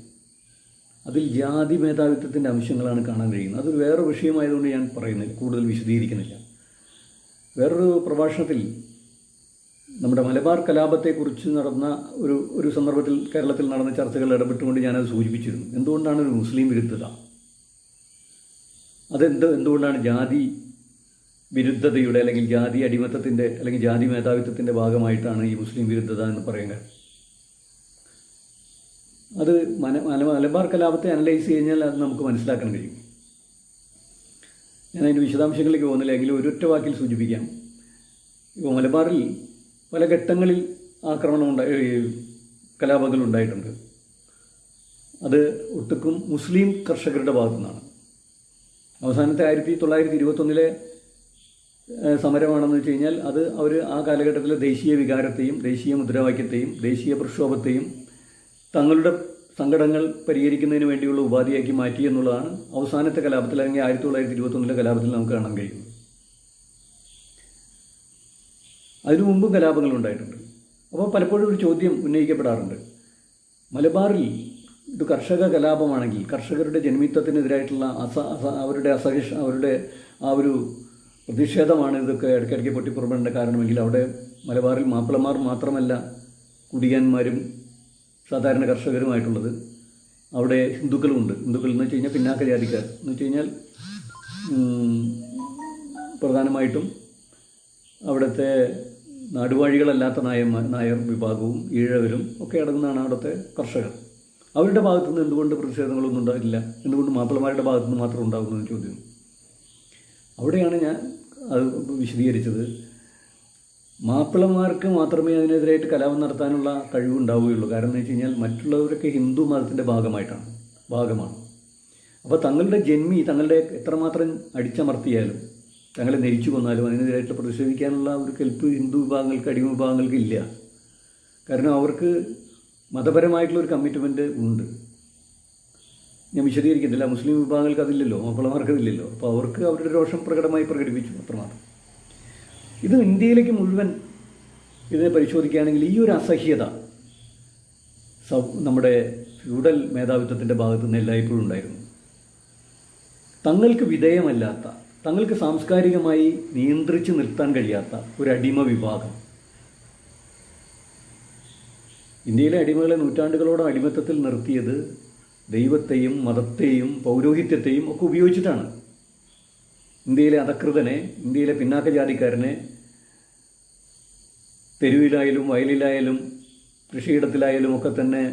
അതിൽ ജാതി മേധാവിത്വത്തിൻ്റെ അംശങ്ങളാണ് കാണാൻ കഴിയുന്നത്. അതൊരു വേറെ വിഷയമായതുകൊണ്ട് ഞാൻ പറയുന്നില്ല, കൂടുതൽ വിശദീകരിക്കുന്നില്ല. വേറൊരു പ്രഭാഷണത്തിൽ നമ്മുടെ മലബാർ കലാപത്തെക്കുറിച്ച് നടന്ന ഒരു സന്ദർഭത്തിൽ കേരളത്തിൽ നടന്ന ചർച്ചകൾ ഇടപെട്ടുകൊണ്ട് ഞാനത് സൂചിപ്പിച്ചിരുന്നു. എന്തുകൊണ്ടാണ് ഒരു മുസ്ലിം വിരുദ്ധത, എന്തുകൊണ്ടാണ് ജാതി വിരുദ്ധതയുടെ അല്ലെങ്കിൽ ജാതി അടിമത്തത്തിൻ്റെ അല്ലെങ്കിൽ ജാതി മേധാവിത്വത്തിൻ്റെ ഭാഗമായിട്ടാണ് ഈ മുസ്ലിം വിരുദ്ധത എന്ന് പറയുന്നത്? അത് മലബാർ കലാപത്തെ അനലൈസ് കഴിഞ്ഞാൽ അത് നമുക്ക് മനസ്സിലാക്കാൻ കഴിയും. ഞാൻ അതിൻ്റെ വിശദാംശങ്ങളിലേക്ക് പോകുന്നില്ല, എങ്കിലും ഒരൊറ്റ വാക്കിൽ സൂചിപ്പിക്കാം. ഇപ്പോൾ മലബാറിൽ പല ഘട്ടങ്ങളിൽ കലാപങ്ങൾ ഉണ്ടായിട്ടുണ്ട്. അത് ഒട്ടുക്കും മുസ്ലിം കർഷകരുടെ ഭാഗത്തു നിന്നാണ്. അവസാനത്തെ 1921 സമരമാണെന്ന് വെച്ച് കഴിഞ്ഞാൽ അത് അവർ ആ കാലഘട്ടത്തിലെ ദേശീയ വികാരത്തെയും ദേശീയ മുദ്രാവാക്യത്തെയും ദേശീയ പ്രക്ഷോഭത്തെയും തങ്ങളുടെ സങ്കടങ്ങൾ പരിഹരിക്കുന്നതിന് വേണ്ടിയുള്ള ഉപാധിയാക്കി മാറ്റി എന്നുള്ളതാണ് അവസാനത്തെ കലാപത്തിൽ, അല്ലെങ്കിൽ 1921 കലാപത്തിൽ നമുക്ക് കാണാൻ കഴിയുന്നത്. അതിനു മുമ്പും കലാപങ്ങൾ ഉണ്ടായിട്ടുണ്ട്. അപ്പോൾ പലപ്പോഴും ഒരു ചോദ്യം ഉന്നയിക്കപ്പെടാറുണ്ട്, മലബാറിൽ ഇത് കർഷക കലാപമാണെങ്കിൽ കർഷകരുടെ ജന്മിത്വത്തിനെതിരായിട്ടുള്ള അവരുടെ ആ ഒരു പ്രതിഷേധമാണ് ഇതൊക്കെ ഇടയ്ക്കിടയ്ക്ക് പൊട്ടിപ്പുറപ്പെടേണ്ട കാരണമെങ്കിൽ അവിടെ മലബാറിൽ മാപ്പിളമാർ മാത്രമല്ല കുടിയാന്മാരും സാധാരണ കർഷകരുമായിട്ടുള്ളത്, അവിടെ ഹിന്ദുക്കളുമുണ്ട്. ഹിന്ദുക്കൾ എന്ന് വെച്ച് കഴിഞ്ഞാൽ പിന്നാക്ക ജാതിക്കാർ എന്ന് വെച്ച് കഴിഞ്ഞാൽ പ്രധാനമായിട്ടും അവിടുത്തെ നാടുവാഴികളല്ലാത്ത നായർ വിഭാഗവും ഈഴവരും ഒക്കെ അടങ്ങുന്നതാണ് അവിടുത്തെ കർഷകർ. അവരുടെ ഭാഗത്തുനിന്ന് എന്തുകൊണ്ട് പ്രതിഷേധങ്ങളൊന്നും ഉണ്ടാകില്ല, എന്തുകൊണ്ട് മാപ്പിളമാരുടെ ഭാഗത്തുനിന്ന് മാത്രം ഉണ്ടാകുന്നതെന്ന് ചോദ്യം. അവിടെയാണ് ഞാൻ അത് വിശദീകരിച്ചത്. മാപ്പിളമാർക്ക് മാത്രമേ അതിനെതിരായിട്ട് കലാപം നടത്താനുള്ള കഴിവുണ്ടാവുകയുള്ളൂ. കാരണം എന്ന് വെച്ച് കഴിഞ്ഞാൽ മറ്റുള്ളവരൊക്കെ ഹിന്ദു മതത്തിൻ്റെ ഭാഗമാണ്. അപ്പോൾ തങ്ങളുടെ എത്രമാത്രം അടിച്ചമർത്തിയാലും തങ്ങളെ നെരിച്ചു കൊന്നാലും അതിനെതിരായിട്ട് പ്രതിഷേധിക്കാനുള്ള ഒരു കെൽപ്പ് ഹിന്ദു വിഭാഗങ്ങൾക്ക്, അടിമ വിഭാഗങ്ങൾക്ക് ഇല്ല. കാരണം അവർക്ക് മതപരമായിട്ടുള്ളൊരു കമ്മിറ്റ്മെൻറ്റ് ഉണ്ട്. ഞാൻ വിശദീകരിക്കുന്നില്ല. മുസ്ലിം വിഭാഗങ്ങൾക്ക് അതില്ലല്ലോ, മാപ്പിളമാർക്ക് അതില്ലല്ലോ. അപ്പോൾ അവർക്ക് അവരുടെ രോഷം പ്രകടമായി പ്രകടിപ്പിച്ചു, അത്രമാത്രം. ഇത് ഇന്ത്യയിലേക്ക് മുഴുവൻ ഇതിനെ പരിശോധിക്കുകയാണെങ്കിൽ ഈ ഒരു അസഹ്യത നമ്മുടെ ഫ്യൂഡൽ മേധാവിത്വത്തിൻ്റെ ഭാഗത്തു നിന്ന് എല്ലായ്പ്പോഴും ഉണ്ടായിരുന്നു. തങ്ങൾക്ക് വിധേയമല്ലാത്ത, തങ്ങൾക്ക് സാംസ്കാരികമായി നിയന്ത്രിച്ച് നിർത്താൻ കഴിയാത്ത ഒരു അടിമ വിഭാഗം. ഇന്ത്യയിലെ അടിമകളെ നൂറ്റാണ്ടുകളോളം അടിമത്തത്തിൽ നിർത്തിയത് ദൈവത്തെയും മതത്തെയും പൗരോഹിത്യത്തെയും ഒക്കെ ഉപയോഗിച്ചിട്ടാണ്. ഇന്ത്യയിലെ അധകൃതനെ, ഇന്ത്യയിലെ പിന്നാക്ക ജാതിക്കാരനെ തെരുവിലായാലും വയലിലായാലും കൃഷിയിടത്തിലായാലും ഒക്കെ തന്നെ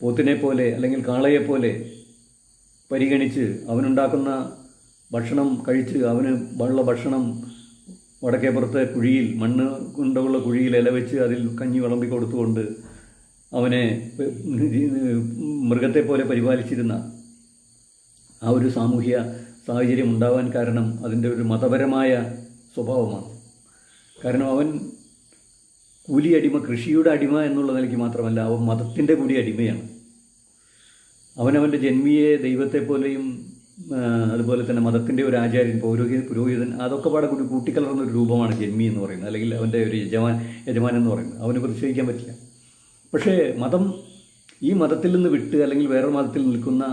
പോത്തിനെ പോലെ അല്ലെങ്കിൽ കാളയെപ്പോലെ പരിഗണിച്ച് അവനുണ്ടാക്കുന്ന ഭക്ഷണം കഴിച്ച് അവന് ഉള്ള ഭക്ഷണം വടക്കേപ്പുറത്തെ കുഴിയിൽ, മണ്ണ് കൊണ്ടുള്ള കുഴിയിൽ ഇലവെച്ച് അതിൽ കഞ്ഞി വിളമ്പി കൊടുത്തുകൊണ്ട് അവനെ മൃഗത്തെ പോലെ പരിപാലിച്ചിരുന്ന ആ ഒരു സാമൂഹ്യ സാഹചര്യം ഉണ്ടാവാൻ കാരണം അതിൻ്റെ ഒരു മതപരമായ സ്വഭാവമാണ്. കാരണം അവൻ കൂലി അടിമ, കൃഷിയുടെ അടിമ എന്നുള്ള നിലയ്ക്ക് മാത്രമല്ല, അവൻ മതത്തിൻ്റെ കൂടി അടിമയാണ്. അവനവൻ്റെ ജന്മിയെ ദൈവത്തെ പോലെയും അതുപോലെ തന്നെ മതത്തിൻ്റെ ഒരു ആചാര്യൻ, പുരോഹിതൻ, അതൊക്കെ പാടെ കൂട്ടിക്കലർന്ന ഒരു രൂപമാണ് ജന്മി എന്ന് പറയുന്നത്, അല്ലെങ്കിൽ അവൻ്റെ ഒരു യജമാനൻ എന്ന് പറയുന്നത്. അവന് പ്രതിഷേധിക്കാൻ പറ്റില്ല. പക്ഷേ ഈ മതത്തിൽ നിന്ന് വിട്ട് അല്ലെങ്കിൽ വേറെ മതത്തിൽ നിൽക്കുന്ന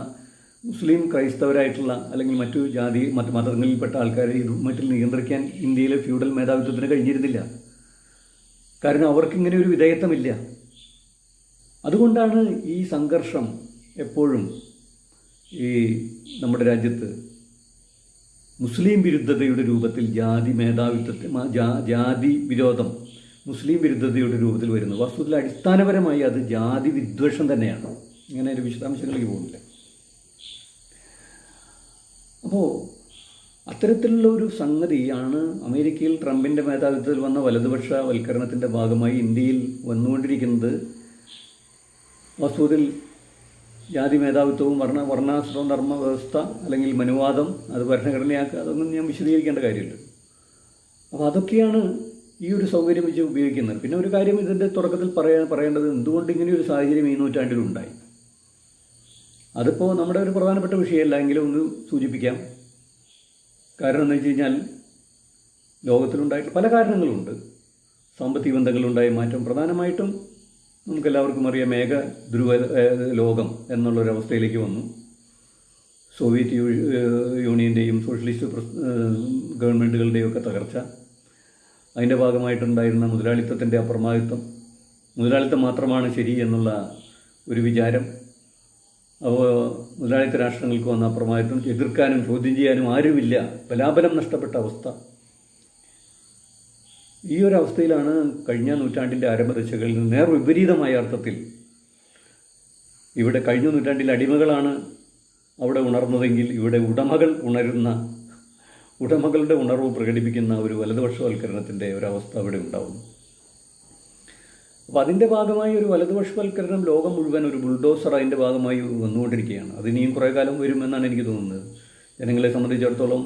മുസ്ലിം ക്രൈസ്തവരായിട്ടുള്ള അല്ലെങ്കിൽ മറ്റ് മതങ്ങളിൽപ്പെട്ട ആൾക്കാരെ മറ്റിൽ നിയന്ത്രിക്കാൻ ഇന്ത്യയിലെ ഫ്യൂഡൽ മേധാവിത്വത്തിന് കഴിഞ്ഞിരുന്നില്ല. കാരണം അവർക്കിങ്ങനെ ഒരു വിധേയത്വമില്ല. അതുകൊണ്ടാണ് ഈ സംഘർഷം എപ്പോഴും ഈ നമ്മുടെ രാജ്യത്ത് മുസ്ലിം വിരുദ്ധതയുടെ രൂപത്തിൽ ജാതി വിരോധം മുസ്ലിം വിരുദ്ധതയുടെ രൂപത്തിൽ വരുന്നു. വസ്തുതയിൽ അടിസ്ഥാനപരമായി അത് ജാതി വിദ്വേഷം തന്നെയാണ്. ഇങ്ങനെ ഒരു വിശദാംശങ്ങളിലേക്ക് പോകുന്നില്ല. അപ്പോൾ അത്തരത്തിലുള്ള ഒരു സംഗതിയാണ് അമേരിക്കയിൽ ട്രംപിൻ്റെ മേധാവിത്വത്തിൽ വന്ന വലതുപക്ഷ വൽക്കരണത്തിൻ്റെ ഭാഗമായി ഇന്ത്യയിൽ വന്നുകൊണ്ടിരിക്കുന്നത്. വസ്തുതയിൽ ജാതി മേധാവിത്വവും വർണ്ണാശ്രമ ധർമ്മ വ്യവസ്ഥ അല്ലെങ്കിൽ മനുവാദം, അത് ഭരണഘടനയാക്കുക, അതൊന്നും ഞാൻ വിശദീകരിക്കേണ്ട കാര്യമില്ല. അപ്പോൾ അതൊക്കെയാണ് ഈ ഒരു സൗകര്യം വെച്ച് ഉപയോഗിക്കുന്നത്. പിന്നെ ഒരു കാര്യം ഇതിൻ്റെ തുടക്കത്തിൽ പറയേണ്ടത്, എന്തുകൊണ്ട് ഇങ്ങനെയൊരു സാഹചര്യം ഈ നൂറ്റാണ്ടിലുണ്ടായി. അതിപ്പോൾ നമ്മുടെ ഒരു പ്രധാനപ്പെട്ട വിഷയമല്ല, എങ്കിലും ഒന്ന് സൂചിപ്പിക്കാം. കാരണം എന്ന് വെച്ച് കഴിഞ്ഞാൽ ലോകത്തിലുണ്ടായിട്ട് പല കാരണങ്ങളുണ്ട്. സാമ്പത്തിക ബന്ധങ്ങളുണ്ടായ മാറ്റം, പ്രധാനമായിട്ടും നമുക്കെല്ലാവർക്കും അറിയാം, ധ്രുവ ലോകം എന്നുള്ളൊരവസ്ഥയിലേക്ക് വന്നു. സോവിയറ്റ് യൂണിയൻ്റെയും സോഷ്യലിസ്റ്റ് ഗവൺമെൻറ്റുകളുടെയും ഒക്കെ തകർച്ച, അതിൻ്റെ ഭാഗമായിട്ടുണ്ടായിരുന്ന മുതലാളിത്തത്തിൻ്റെ അപ്രമാദിത്വം, മുതലാളിത്തം മാത്രമാണ് ശരി എന്നുള്ള ഒരു വിചാരം, അപ്പോൾ മുതലാളിത്ത രാഷ്ട്രങ്ങൾക്ക് വന്ന അപ്രമാദിത്വം, എതിർക്കാനും ചോദ്യം ചെയ്യാനും ആരുമില്ല, ബലാബലം നഷ്ടപ്പെട്ട അവസ്ഥ. ഈ ഒരു അവസ്ഥയിലാണ് കഴിഞ്ഞ നൂറ്റാണ്ടിൻ്റെ ആരംഭദശകളിൽ നിന്ന് നേർവിപരീതമായ അർത്ഥത്തിൽ ഇവിടെ കഴിഞ്ഞ നൂറ്റാണ്ടിൽ അടിമകളാണ് അവിടെ ഉണർന്നതെങ്കിൽ ഇവിടെ ഉടമകളുടെ ഉണർവ് പ്രകടിപ്പിക്കുന്ന ഒരു വലതുപക്ഷവൽക്കരണത്തിൻ്റെ ഒരവസ്ഥ അവിടെ ഉണ്ടാവുന്നു. അപ്പോൾ അതിൻ്റെ ഭാഗമായി ഒരു വലതുപക്ഷവൽക്കരണം ലോകം മുഴുവൻ ഒരു ബുൾഡോസർ അതിൻ്റെ ഭാഗമായി വന്നുകൊണ്ടിരിക്കുകയാണ്. അതിനിയും കുറേ കാലം വരുമെന്നാണ് എനിക്ക് തോന്നുന്നത്. ജനങ്ങളെ സംബന്ധിച്ചിടത്തോളം,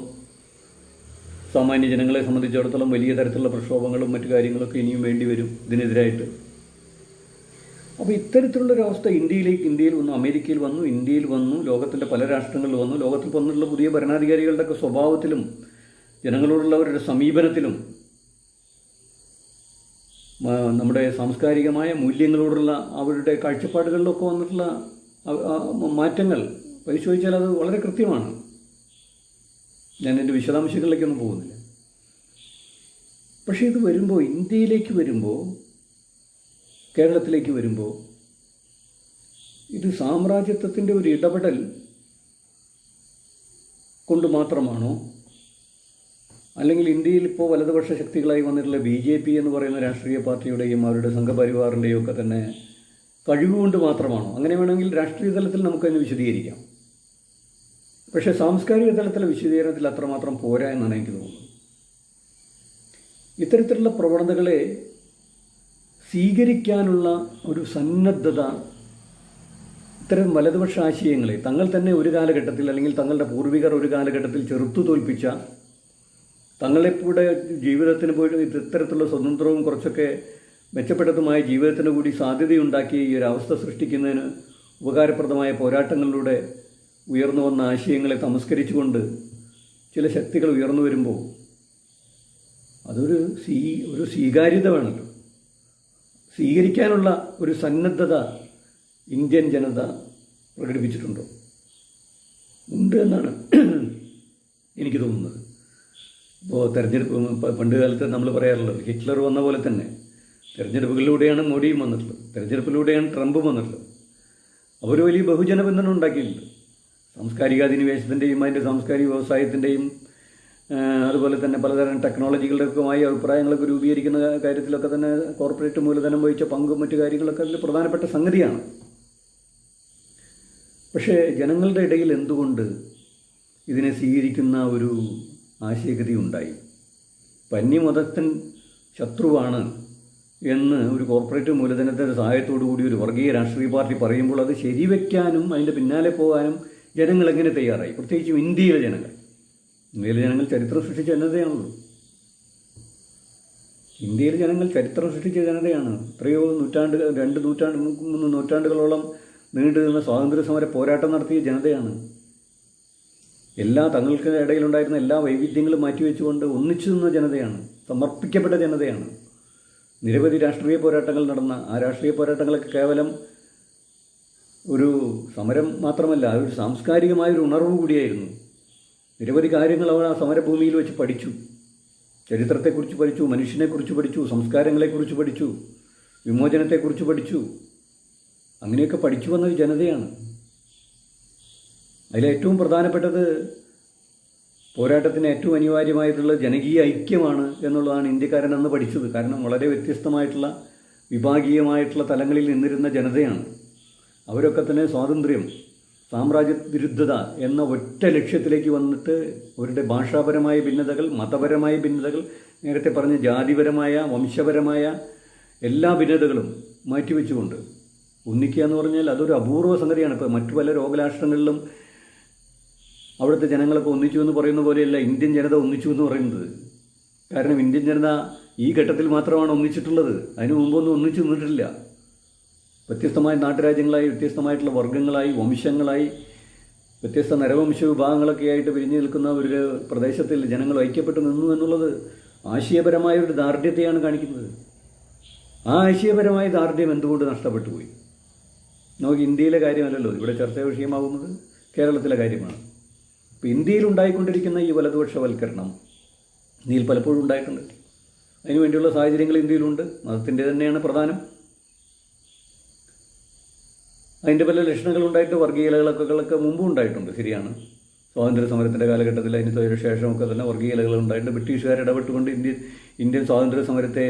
സാമാന്യ ജനങ്ങളെ സംബന്ധിച്ചിടത്തോളം വലിയ തരത്തിലുള്ള പ്രക്ഷോഭങ്ങളും മറ്റു കാര്യങ്ങളൊക്കെ ഇനിയും വേണ്ടി വരും ഇതിനെതിരായിട്ട്. അപ്പോൾ ഇത്തരത്തിലുള്ളൊരവസ്ഥ ഇന്ത്യയിൽ വന്നു, അമേരിക്കയിൽ വന്നു, ഇന്ത്യയിൽ വന്നു, ലോകത്തിൻ്റെ പല രാഷ്ട്രങ്ങളിൽ വന്നു. ലോകത്തിൽ വന്നിട്ടുള്ള പുതിയ ഭരണാധികാരികളുടെയൊക്കെ സ്വഭാവത്തിലും ജനങ്ങളോടുള്ളവരുടെ സമീപനത്തിലും നമ്മുടെ സാംസ്കാരികമായ മൂല്യങ്ങളോടുള്ള അവരുടെ കാഴ്ചപ്പാടുകളിലൊക്കെ വന്നിട്ടുള്ള മാറ്റങ്ങൾ പരിശോധിച്ചാൽ അത് വളരെ കൃത്യമാണ്. ഞാൻ എൻ്റെ വിശദാംശങ്ങളിലേക്കൊന്നും പോകുന്നില്ല. പക്ഷേ ഇത് വരുമ്പോൾ, ഇന്ത്യയിലേക്ക് വരുമ്പോൾ, കേരളത്തിലേക്ക് വരുമ്പോൾ, ഇത് സാമ്രാജ്യത്വത്തിൻ്റെ ഒരു ഇടപെടൽ കൊണ്ട് മാത്രമാണോ, അല്ലെങ്കിൽ ഇന്ത്യയിൽ ഇപ്പോൾ വലതുപക്ഷ ശക്തികളായി വന്നിട്ടുള്ള BJP എന്ന് പറയുന്ന രാഷ്ട്രീയ പാർട്ടിയുടെയും അവരുടെ സംഘപരിവാറിൻ്റെയും ഒക്കെ തന്നെ കഴിവുകൊണ്ട് മാത്രമാണോ? അങ്ങനെ വേണമെങ്കിൽ രാഷ്ട്രീയ തലത്തിൽ നമുക്കതിന് വിശദീകരിക്കാം. പക്ഷേ സാംസ്കാരിക തലത്തിലെ വിശദീകരണത്തിൽ അത്രമാത്രം പോരാ എന്നാണ് എനിക്ക് തോന്നുന്നത്. ഇത്തരത്തിലുള്ള പ്രവണതകളെ സ്വീകരിക്കാനുള്ള ഒരു സന്നദ്ധത ഇത്തരം വലതുപക്ഷ ആശയങ്ങളെ തങ്ങൾ തന്നെ ഒരു കാലഘട്ടത്തിൽ, അല്ലെങ്കിൽ തങ്ങളുടെ പൂർവികർ ഒരു കാലഘട്ടത്തിൽ ചെറുത്തു തോൽപ്പിച്ച, തങ്ങളെക്കൂടെ ജീവിതത്തിന് പോയിട്ട് ഇത്തരത്തിലുള്ള സ്വതന്ത്രവും കുറച്ചൊക്കെ മെച്ചപ്പെട്ടതുമായ ജീവിതത്തിന് കൂടി സാധ്യതയുണ്ടാക്കി ഈ ഒരു അവസ്ഥ സൃഷ്ടിക്കുന്നതിന് ഉപകാരപ്രദമായ പോരാട്ടങ്ങളിലൂടെ ഉയർന്നു വന്ന ആശയങ്ങളെ തമസ്കരിച്ചുകൊണ്ട് ചില ശക്തികൾ ഉയർന്നു വരുമ്പോൾ അതൊരു സ്വീകാര്യത വേണമല്ലോ. സ്വീകരിക്കാനുള്ള ഒരു സന്നദ്ധത ഇന്ത്യൻ ജനത പ്രകടിപ്പിച്ചിട്ടുണ്ടോ? ഉണ്ട് എന്നാണ് എനിക്ക് തോന്നുന്നത്. ഇപ്പോൾ പണ്ട് കാലത്ത് നമ്മൾ പറയാറുള്ളത്, ഹിറ്റ്ലർ വന്ന പോലെ തന്നെ തെരഞ്ഞെടുപ്പുകളിലൂടെയാണ് മോഡിയും വന്നിട്ടുള്ളത്, തെരഞ്ഞെടുപ്പിലൂടെയാണ് ട്രംപും വന്നിട്ടുള്ളത്. അവർ വലിയ ബഹുജന പിന്തുണ ഉണ്ടാക്കിയിട്ടുണ്ട്. സാംസ്കാരിക അധിനിവേശത്തിൻ്റെയും അതിൻ്റെ സാംസ്കാരിക വ്യവസായത്തിൻ്റെയും അതുപോലെ തന്നെ പലതരം ടെക്നോളജികളുടെയൊക്കെയുമായി അഭിപ്രായങ്ങളൊക്കെ രൂപീകരിക്കുന്ന കാര്യത്തിലൊക്കെ തന്നെ കോർപ്പറേറ്റ് മൂലധനം വഹിച്ച പങ്കും മറ്റു കാര്യങ്ങളൊക്കെ അതിൽ പ്രധാനപ്പെട്ട സംഗതിയാണ്. പക്ഷേ ജനങ്ങളുടെ ഇടയിൽ എന്തുകൊണ്ട് ഇതിനെ സ്വീകരിക്കുന്ന ഒരു ആശയഗതി ഉണ്ടായി? അന്യമതസ്ഥൻ ശത്രുവാണ് എന്ന് ഒരു കോർപ്പറേറ്റ് മൂലധനത്തിൻ്റെ സഹായത്തോടു കൂടി ഒരു വർഗീയ രാഷ്ട്രീയ പാർട്ടി പറയുമ്പോൾ അത് ശരിവെക്കാനും അതിൻ്റെ പിന്നാലെ പോകാനും ജനങ്ങൾ എങ്ങനെ തയ്യാറായി? പ്രത്യേകിച്ചും ഇന്ത്യയിലെ ജനങ്ങൾ ചരിത്രം സൃഷ്ടിച്ച ജനതയാണല്ലോ. ഇന്ത്യയിലെ ജനങ്ങൾ ചരിത്രം സൃഷ്ടിച്ച ജനതയാണ്. എത്രയോ നൂറ്റാണ്ടുകൾ, 3 നൂറ്റാണ്ടുകളോളം നീണ്ടു നിന്ന സ്വാതന്ത്ര്യ സമര പോരാട്ടം നടത്തിയ ജനതയാണ്. തങ്ങൾക്ക് ഇടയിലുണ്ടായിരുന്ന എല്ലാ വൈവിധ്യങ്ങളും മാറ്റിവെച്ചുകൊണ്ട് ഒന്നിച്ചു നിന്ന ജനതയാണ്, സമർപ്പിക്കപ്പെട്ട ജനതയാണ്. നിരവധി രാഷ്ട്രീയ പോരാട്ടങ്ങൾ നടന്ന ആ രാഷ്ട്രീയ പോരാട്ടങ്ങളൊക്കെ കേവലം ഒരു സമരം മാത്രമല്ല, അതൊരു സാംസ്കാരികമായൊരു ഉണർവ് കൂടിയായിരുന്നു. നിരവധി കാര്യങ്ങൾ അവർ ആ സമരഭൂമിയിൽ വെച്ച് പഠിച്ചു. ചരിത്രത്തെക്കുറിച്ച് പഠിച്ചു, മനുഷ്യനെക്കുറിച്ച് പഠിച്ചു, സംസ്കാരങ്ങളെക്കുറിച്ച് പഠിച്ചു, വിമോചനത്തെക്കുറിച്ച് പഠിച്ചു. അങ്ങനെയൊക്കെ പഠിച്ചു വന്ന ഒരു ജനതയാണ്. അതിലേറ്റവും പ്രധാനപ്പെട്ടത് പോരാട്ടത്തിന് ഏറ്റവും അനിവാര്യമായിട്ടുള്ള ജനകീയ ഐക്യമാണ് എന്നുള്ളതാണ് ഇന്ത്യക്കാരൻ അന്ന് പഠിച്ചത്. കാരണം വളരെ വ്യത്യസ്തമായിട്ടുള്ള വിഭാഗീയമായിട്ടുള്ള തലങ്ങളിൽ നിന്നിരുന്ന ജനതയാണ്. അവരൊക്കെ തന്നെ സ്വാതന്ത്ര്യം, സാമ്രാജ്യ വിരുദ്ധത എന്ന ഒറ്റ ലക്ഷ്യത്തിലേക്ക് വന്നിട്ട് അവരുടെ ഭാഷാപരമായ ഭിന്നതകൾ, മതപരമായ ഭിന്നതകൾ, നേരത്തെ പറഞ്ഞ ജാതിപരമായ വംശപരമായ എല്ലാ ഭിന്നതകളും മാറ്റിവെച്ചുകൊണ്ട് ഒന്നിക്കുക എന്ന് പറഞ്ഞാൽ അതൊരു അപൂർവ സംഗതിയാണ്. ഇപ്പോൾ മറ്റു പല ലോകരാഷ്ട്രങ്ങളിലും അവിടുത്തെ ജനങ്ങളൊക്കെ ഒന്നിച്ചു എന്ന് പറയുന്ന പോലെയല്ല ഇന്ത്യൻ ജനത ഒന്നിച്ചു എന്ന് പറയുന്നത്. കാരണം ഇന്ത്യൻ ജനത ഈ ഘട്ടത്തിൽ മാത്രമാണ് ഒന്നിച്ചിട്ടുള്ളത്. അതിനു മുമ്പൊന്നും ഒന്നിച്ചു നിന്നിട്ടില്ല. വ്യത്യസ്തമായ നാട്ടുരാജ്യങ്ങളായി, വ്യത്യസ്തമായിട്ടുള്ള വർഗ്ഗങ്ങളായി, വംശങ്ങളായി, വ്യത്യസ്ത നരവംശ വിഭാഗങ്ങളൊക്കെ ആയിട്ട് പിരിഞ്ഞു നിൽക്കുന്ന ഒരു പ്രദേശത്തിൽ ജനങ്ങൾ ഐക്യപ്പെട്ടു നിന്നു എന്നുള്ളത് ആശയപരമായ ഒരു ദാർഢ്യത്തെയാണ് കാണിക്കുന്നത്. ആ ആശയപരമായ ദാർഢ്യം എന്തുകൊണ്ട് നഷ്ടപ്പെട്ടു പോയി? നമുക്ക് ഇന്ത്യയിലെ കാര്യമല്ലല്ലോ ഇവിടെ ചർച്ചാ വിഷയമാകുന്നത്, കേരളത്തിലെ കാര്യമാണ്. ഇപ്പോൾ ഇന്ത്യയിൽ ഉണ്ടായിക്കൊണ്ടിരിക്കുന്ന ഈ വലതുപക്ഷവൽക്കരണം ഇന്ത്യയിൽ പലപ്പോഴും ഉണ്ടായിട്ടുണ്ട്. അതിനുവേണ്ടിയുള്ള സാഹചര്യങ്ങൾ ഇന്ത്യയിലുണ്ട്. മതത്തിൻ്റെ തന്നെയാണ് പ്രധാനം. അതിൻ്റെ പല ലക്ഷണങ്ങളുണ്ടായിട്ട് വർഗീയതകളൊക്കെ മുമ്പും ഉണ്ടായിട്ടുണ്ട്, ശരിയാണ്. സ്വാതന്ത്ര്യ സമരത്തിൻ്റെ കാലഘട്ടത്തിൽ അതിന് ശേഷമൊക്കെ തന്നെ വർഗീയതകൾ ഉണ്ടായിട്ട് ബ്രിട്ടീഷുകാർ ഇടപെട്ടുകൊണ്ട് ഇന്ത്യൻ സ്വാതന്ത്ര്യ സമരത്തെ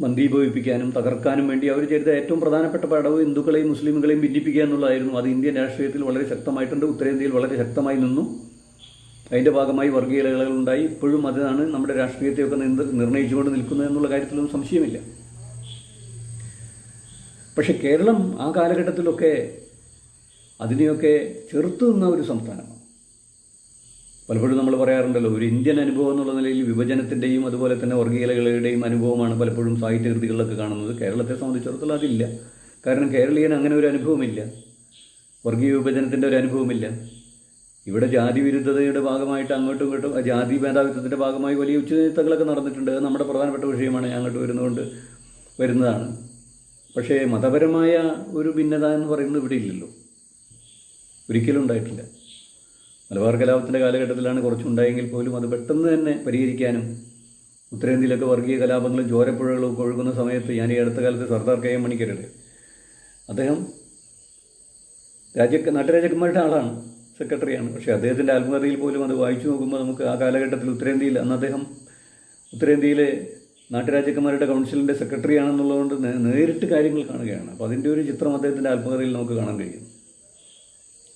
മന്ദീഭവിപ്പിക്കാനും തകർക്കാനും വേണ്ടി അവർ ചെയ്ത ഏറ്റവും പ്രധാനപ്പെട്ട പടവ് ഹിന്ദുക്കളെയും മുസ്ലിമുകളെയും ഭിന്നിപ്പിക്കുക എന്നുള്ളതായിരുന്നു. അത് ഇന്ത്യൻ രാഷ്ട്രീയത്തിൽ വളരെ ശക്തമായിട്ടുണ്ട്. ഉത്തരേന്ത്യയിൽ വളരെ ശക്തമായി നിന്നു. അതിൻ്റെ ഭാഗമായി വർഗീയതകളുണ്ടായി. ഇപ്പോഴും അതാണ് നമ്മുടെ രാഷ്ട്രീയത്തെയൊക്കെ നിർണ്ണയിച്ചുകൊണ്ട് നിൽക്കുന്നത് എന്നുള്ള കാര്യത്തിലൊന്നും സംശയമില്ല. പക്ഷെ കേരളം ആ കാലഘട്ടത്തിലൊക്കെ അതിനെയൊക്കെ ചെറുത്തു നിന്ന ഒരു സംസ്ഥാനമാണ്. പലപ്പോഴും നമ്മൾ പറയാറുണ്ടല്ലോ, ഒരു ഇന്ത്യൻ അനുഭവം എന്നുള്ള നിലയിൽ വിഭജനത്തിൻ്റെയും അതുപോലെ തന്നെ വർഗീയതകളുടെയും അനുഭവമാണ് പലപ്പോഴും സാഹിത്യകൃതികളിലൊക്കെ കാണുന്നത്. കേരളത്തെ സംബന്ധിച്ചിടത്തോളം അതില്ല. കാരണം കേരളീയന് അങ്ങനെ ഒരു അനുഭവമില്ല, വർഗീയ വിഭജനത്തിൻ്റെ ഒരു അനുഭവമില്ല. ഇവിടെ ജാതി വിരുദ്ധതയുടെ ഭാഗമായിട്ട് അങ്ങോട്ടും ഇങ്ങോട്ടും ജാതി മേധാവിത്വത്തിൻ്റെ ഭാഗമായി വലിയ ഉച്ചനീത്തങ്ങളൊക്കെ നടന്നിട്ടുണ്ട്. അത് നമ്മുടെ പ്രധാനപ്പെട്ട വിഷയമാണ്, ഞാൻ അങ്ങോട്ട് വരുന്നതുകൊണ്ട് വരുന്നതാണ്. പക്ഷേ മതപരമായ ഒരു ഭിന്നത എന്ന് പറയുന്നത് ഇവിടെ ഇല്ലല്ലോ, ഒരിക്കലും ഉണ്ടായിട്ടില്ല. മലബാർ കലാപത്തിൻ്റെ കാലഘട്ടത്തിലാണ് കുറച്ചുണ്ടായെങ്കിൽ പോലും അത് പെട്ടെന്ന് തന്നെ പരിഹരിക്കാനും ഉത്തരേന്ത്യയിലൊക്കെ വർഗീയ കലാപങ്ങളും ചോരപ്പുഴകളും ഒക്കെ ഒഴുകുന്ന സമയത്ത് ഞാൻ ഈ അടുത്ത കാലത്ത് സർദാർ കെ എം മണിക്കരുടെ അദ്ദേഹം നാട്ടുരാജാക്കന്മാരുടെ ആളാണ്, സെക്രട്ടറിയാണ്. പക്ഷേ അദ്ദേഹത്തിൻ്റെ ആത്മകഥയിൽ പോലും അത് വായിച്ചു നോക്കുമ്പോൾ നമുക്ക് ആ കാലഘട്ടത്തിൽ ഉത്തരേന്ത്യയിൽ അന്ന് അദ്ദേഹം ഉത്തരേന്ത്യയിലെ നാട്ടുരാജാക്കന്മാരുടെ കൗൺസിലിൻ്റെ സെക്രട്ടറി ആണെന്നുള്ളതുകൊണ്ട് നേരിട്ട് കാര്യങ്ങൾ കാണുകയാണ്. അപ്പോൾ അതിൻ്റെ ഒരു ചിത്രം അദ്ദേഹത്തിൻ്റെ ആത്മകഥയിൽ നമുക്ക് കാണാൻ കഴിയും.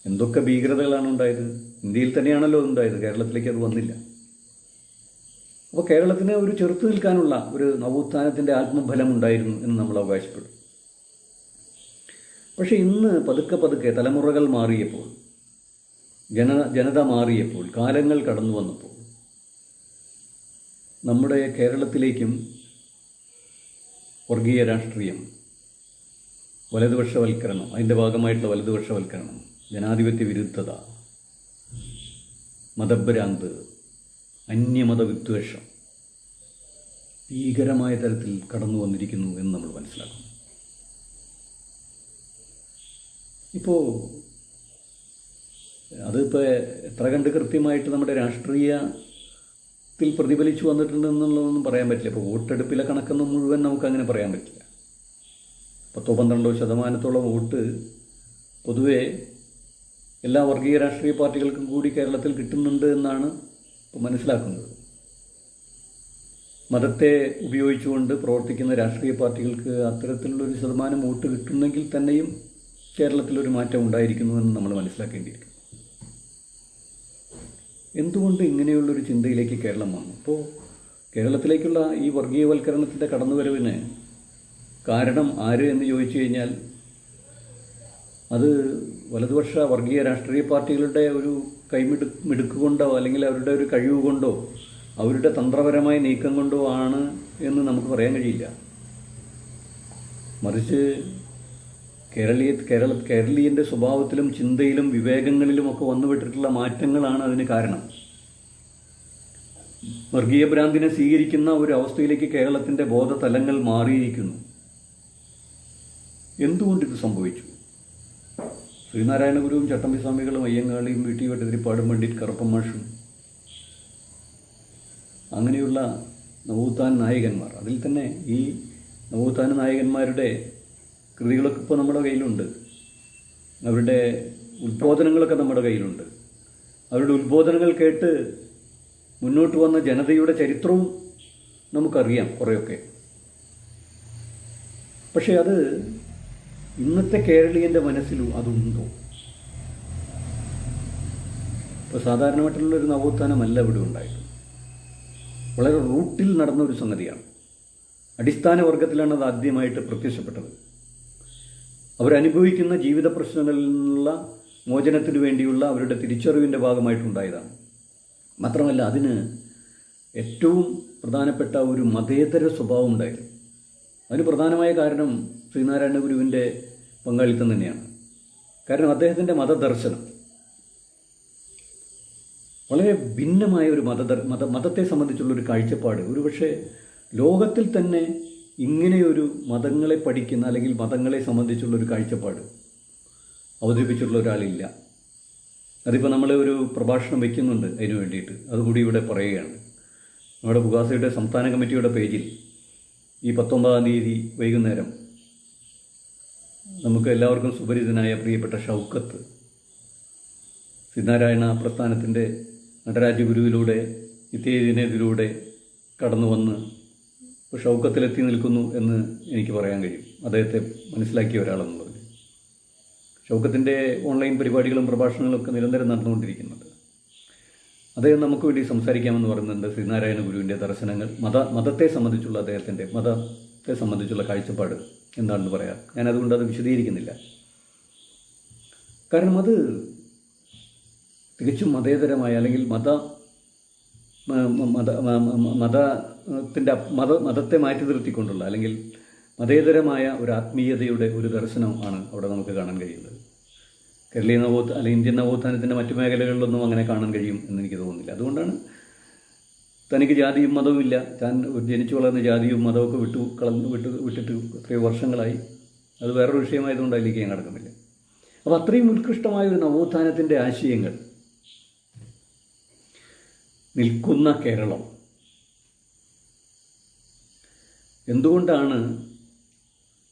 എന്തൊക്കെ ഭീകരതകളാണ് ഉണ്ടായത്. ഇന്ത്യയിൽ തന്നെയാണല്ലോ അതുണ്ടായത്, കേരളത്തിലേക്ക് അത് വന്നില്ല. അപ്പോൾ കേരളത്തിന് ഒരു ചെറുത്തു നിൽക്കാനുള്ള ഒരു നവോത്ഥാനത്തിൻ്റെ ആത്മബലം ഉണ്ടായിരുന്നു എന്ന് നമ്മൾ അവകാശപ്പെടും. പക്ഷെ ഇന്ന് പതുക്കെ പതുക്കെ തലമുറകൾ മാറിയപ്പോൾ, ജനത മാറിയപ്പോൾ, കാലങ്ങൾ കടന്നു വന്നപ്പോൾ നമ്മുടെ കേരളത്തിലേക്കും വർഗീയ രാഷ്ട്രീയം, വലതുപക്ഷവൽക്കരണം, അതിൻ്റെ ഭാഗമായിട്ടുള്ള വലതുപക്ഷവൽക്കരണം, ജനാധിപത്യ വിരുദ്ധത, മതഭ്രാന്ത്, അന്യമത വിദ്വേഷം ഭീകരമായ തരത്തിൽ കടന്നു വന്നിരിക്കുന്നു എന്ന് നമ്മൾ മനസ്സിലാക്കുന്നു. ഇപ്പോൾ അതിപ്പോൾ എത്ര കണ്ട് കൃത്യമായിട്ട് നമ്മുടെ രാഷ്ട്രീയത്തിൽ പ്രതിഫലിച്ചു വന്നിട്ടുണ്ടെന്നുള്ളതൊന്നും പറയാൻ പറ്റില്ല. ഇപ്പോൾ വോട്ടെടുപ്പിലെ കണക്കൊന്നും മുഴുവൻ നമുക്കങ്ങനെ പറയാൻ പറ്റില്ല. 10-12% വോട്ട് പൊതുവെ എല്ലാ വർഗീയ രാഷ്ട്രീയ പാർട്ടികൾക്കും കൂടി കേരളത്തിൽ കിട്ടുന്നുണ്ട് എന്നാണ് ഇപ്പോൾ മനസ്സിലാക്കുന്നത്. മതത്തെ ഉപയോഗിച്ചുകൊണ്ട് പ്രവർത്തിക്കുന്ന രാഷ്ട്രീയ പാർട്ടികൾക്ക് അത്തരത്തിലുള്ളൊരു ശതമാനം വോട്ട് കിട്ടുന്നെങ്കിൽ തന്നെയും കേരളത്തിലൊരു മാറ്റം ഉണ്ടായിരിക്കുന്നുവെന്ന് നമ്മൾ മനസ്സിലാക്കേണ്ടിയിരിക്കുന്നു. എന്തുകൊണ്ട് ഇങ്ങനെയുള്ളൊരു ചിന്തയിലേക്ക് കേരളം വന്നു? ഇപ്പോൾ കേരളത്തിലേക്കുള്ള ഈ വർഗീയവൽക്കരണത്തിൻ്റെ കടന്നുവരവിന് കാരണം ആര് എന്ന് ചോദിച്ചു കഴിഞ്ഞാൽ അത് വലതുപക്ഷ വർഗീയ രാഷ്ട്രീയ പാർട്ടികളുടെ ഒരു മിടുക്ക് കൊണ്ടോ അല്ലെങ്കിൽ അവരുടെ ഒരു കഴിവ് കൊണ്ടോ അവരുടെ തന്ത്രപരമായ നീക്കം കൊണ്ടോ ആണ് എന്ന് നമുക്ക് പറയാൻ കഴിയില്ല. മറിച്ച് കേരളീയൻ്റെ സ്വഭാവത്തിലും ചിന്തയിലും വിവേകങ്ങളിലുമൊക്കെ വന്നുവിട്ടിട്ടുള്ള മാറ്റങ്ങളാണ് അതിന് കാരണം. വർഗീയ ഭ്രാന്തിനെ സ്വീകരിക്കുന്ന ഒരു അവസ്ഥയിലേക്ക് കേരളത്തിൻ്റെ ബോധതലങ്ങൾ മാറിയിരിക്കുന്നു. എന്തുകൊണ്ടിത് സംഭവിച്ചു? ശ്രീനാരായണ ഗുരുവും ചട്ടമ്പി സ്വാമികളും അയ്യങ്കാളിയും വി ടി ഭട്ടതിരിപ്പാടും പണ്ഡിറ്റ് കറുപ്പൻ മാഷും അങ്ങനെയുള്ള നവോത്ഥാന നായകന്മാർ, അതിൽ തന്നെ ഈ നവോത്ഥാന നായകന്മാരുടെ കൃതികളൊക്കെ ഇപ്പോൾ നമ്മുടെ കയ്യിലുണ്ട്. അവരുടെ ഉദ്ബോധനങ്ങളൊക്കെ നമ്മുടെ കയ്യിലുണ്ട്. അവരുടെ ഉദ്ബോധനങ്ങൾ കേട്ട് മുന്നോട്ട് വന്ന ജനതയുടെ ചരിത്രവും നമുക്കറിയാം കുറേയൊക്കെ. പക്ഷേ അത് ഇന്നത്തെ കേരളീയൻ്റെ മനസ്സിലും അതുണ്ടോ? ഇപ്പോൾ സാധാരണമായിട്ടുള്ളൊരു നവോത്ഥാനമല്ല ഇവിടെ ഉണ്ടായത്. വളരെ റൂട്ടിൽ നടന്ന ഒരു സംഗതിയാണ്. അടിസ്ഥാന വർഗത്തിലാണ് അത് ആദ്യമായിട്ട് പ്രത്യക്ഷപ്പെട്ടത്. അവരനുഭവിക്കുന്ന ജീവിത പ്രശ്നങ്ങളിൽ നിന്നുള്ള മോചനത്തിനു വേണ്ടിയുള്ള അവരുടെ തിരിച്ചറിവിൻ്റെ ഭാഗമായിട്ടുണ്ടായതാണ്. മാത്രമല്ല അതിന് ഏറ്റവും പ്രധാനപ്പെട്ട ഒരു മതേതര സ്വഭാവം ഉണ്ടായിരുന്നു. അതിന് പ്രധാനമായ കാരണം ശ്രീനാരായണ ഗുരുവിൻ്റെ പങ്കാളിത്തം തന്നെയാണ്. കാരണം അദ്ദേഹത്തിൻ്റെ മതദർശനം വളരെ ഭിന്നമായ ഒരു മതത്തെ സംബന്ധിച്ചുള്ളൊരു കാഴ്ചപ്പാട് ഒരുപക്ഷെ ലോകത്തിൽ തന്നെ ഇങ്ങനെയൊരു മതങ്ങളെ പഠിക്കുന്ന അല്ലെങ്കിൽ മതങ്ങളെ സംബന്ധിച്ചുള്ളൊരു കാഴ്ചപ്പാട് അവതരിപ്പിച്ചിട്ടുള്ള ഒരാളില്ല. അതിപ്പോൾ നമ്മൾ ഒരു പ്രഭാഷണം വയ്ക്കുന്നുണ്ട് അതിനു വേണ്ടിയിട്ട്, അതുകൂടി ഇവിടെ പറയുകയാണ്. നമ്മുടെ ബുഗാസയുടെ സംസ്ഥാന കമ്മിറ്റിയുടെ പേജിൽ ഈ 19-ാം തീയതി വൈകുന്നേരം നമുക്ക് എല്ലാവർക്കും സുപരിചിതനായ പ്രിയപ്പെട്ട ഷൗക്കത്ത് ശ്രീനാരായണ പ്രസ്ഥാനത്തിൻ്റെ നടരാജഗുരുവിലൂടെ നിത്യതിനെതിലൂടെ കടന്നു വന്ന് ഷൗക്കത്തിലെത്തി നിൽക്കുന്നു എന്ന് എനിക്ക് പറയാൻ കഴിയും, അദ്ദേഹത്തെ മനസ്സിലാക്കിയ ഒരാളെന്നുള്ളത്. ഷൗക്കത്തിൻ്റെ ഓൺലൈൻ പരിപാടികളും പ്രഭാഷണങ്ങളും ഒക്കെ നിരന്തരം നടന്നുകൊണ്ടിരിക്കുന്നുണ്ട്. അദ്ദേഹം നമുക്ക് വേണ്ടി സംസാരിക്കാമെന്ന് പറയുന്നുണ്ട്. ശ്രീനാരായണ ഗുരുവിൻ്റെ ദർശനങ്ങൾ, മതത്തെ സംബന്ധിച്ചുള്ള അദ്ദേഹത്തിൻ്റെ മതത്തെ സംബന്ധിച്ചുള്ള കാഴ്ചപ്പാട് എന്താണെന്ന് പറയാം. ഞാനതുകൊണ്ട് അത് വിശദീകരിക്കുന്നില്ല. കാരണം അത് തികച്ചും മതേതരമായ അല്ലെങ്കിൽ മതത്തെ മാറ്റി നിർത്തിക്കൊണ്ടുള്ള അല്ലെങ്കിൽ മതേതരമായ ഒരു ആത്മീയതയുടെ ഒരു ദർശനം ആണ് അവിടെ നമുക്ക് കാണാൻ കഴിയുന്നത്. കേരളീയ അല്ലെങ്കിൽ ഇന്ത്യൻ നവോത്ഥാനത്തിൻ്റെ മറ്റു മേഖലകളിലൊന്നും അങ്ങനെ കാണാൻ കഴിയും എന്ന് എനിക്ക് തോന്നുന്നില്ല. അതുകൊണ്ടാണ് തനിക്ക് ജാതിയും മതവും ഇല്ല, താൻ ജനിച്ചു വളർന്ന ജാതിയും മതമൊക്കെ വിട്ടിട്ട് എത്രയോ വർഷങ്ങളായി. അത് വേറൊരു വിഷയമായതുകൊണ്ട് അതിലേക്ക് ഞാൻ നടക്കുന്നില്ല. അപ്പോൾ അത്രയും ഉത്കൃഷ്ടമായ ഒരു നവോത്ഥാനത്തിൻ്റെ ആശയങ്ങൾ നിൽക്കുന്ന കേരളം എന്തുകൊണ്ടാണ്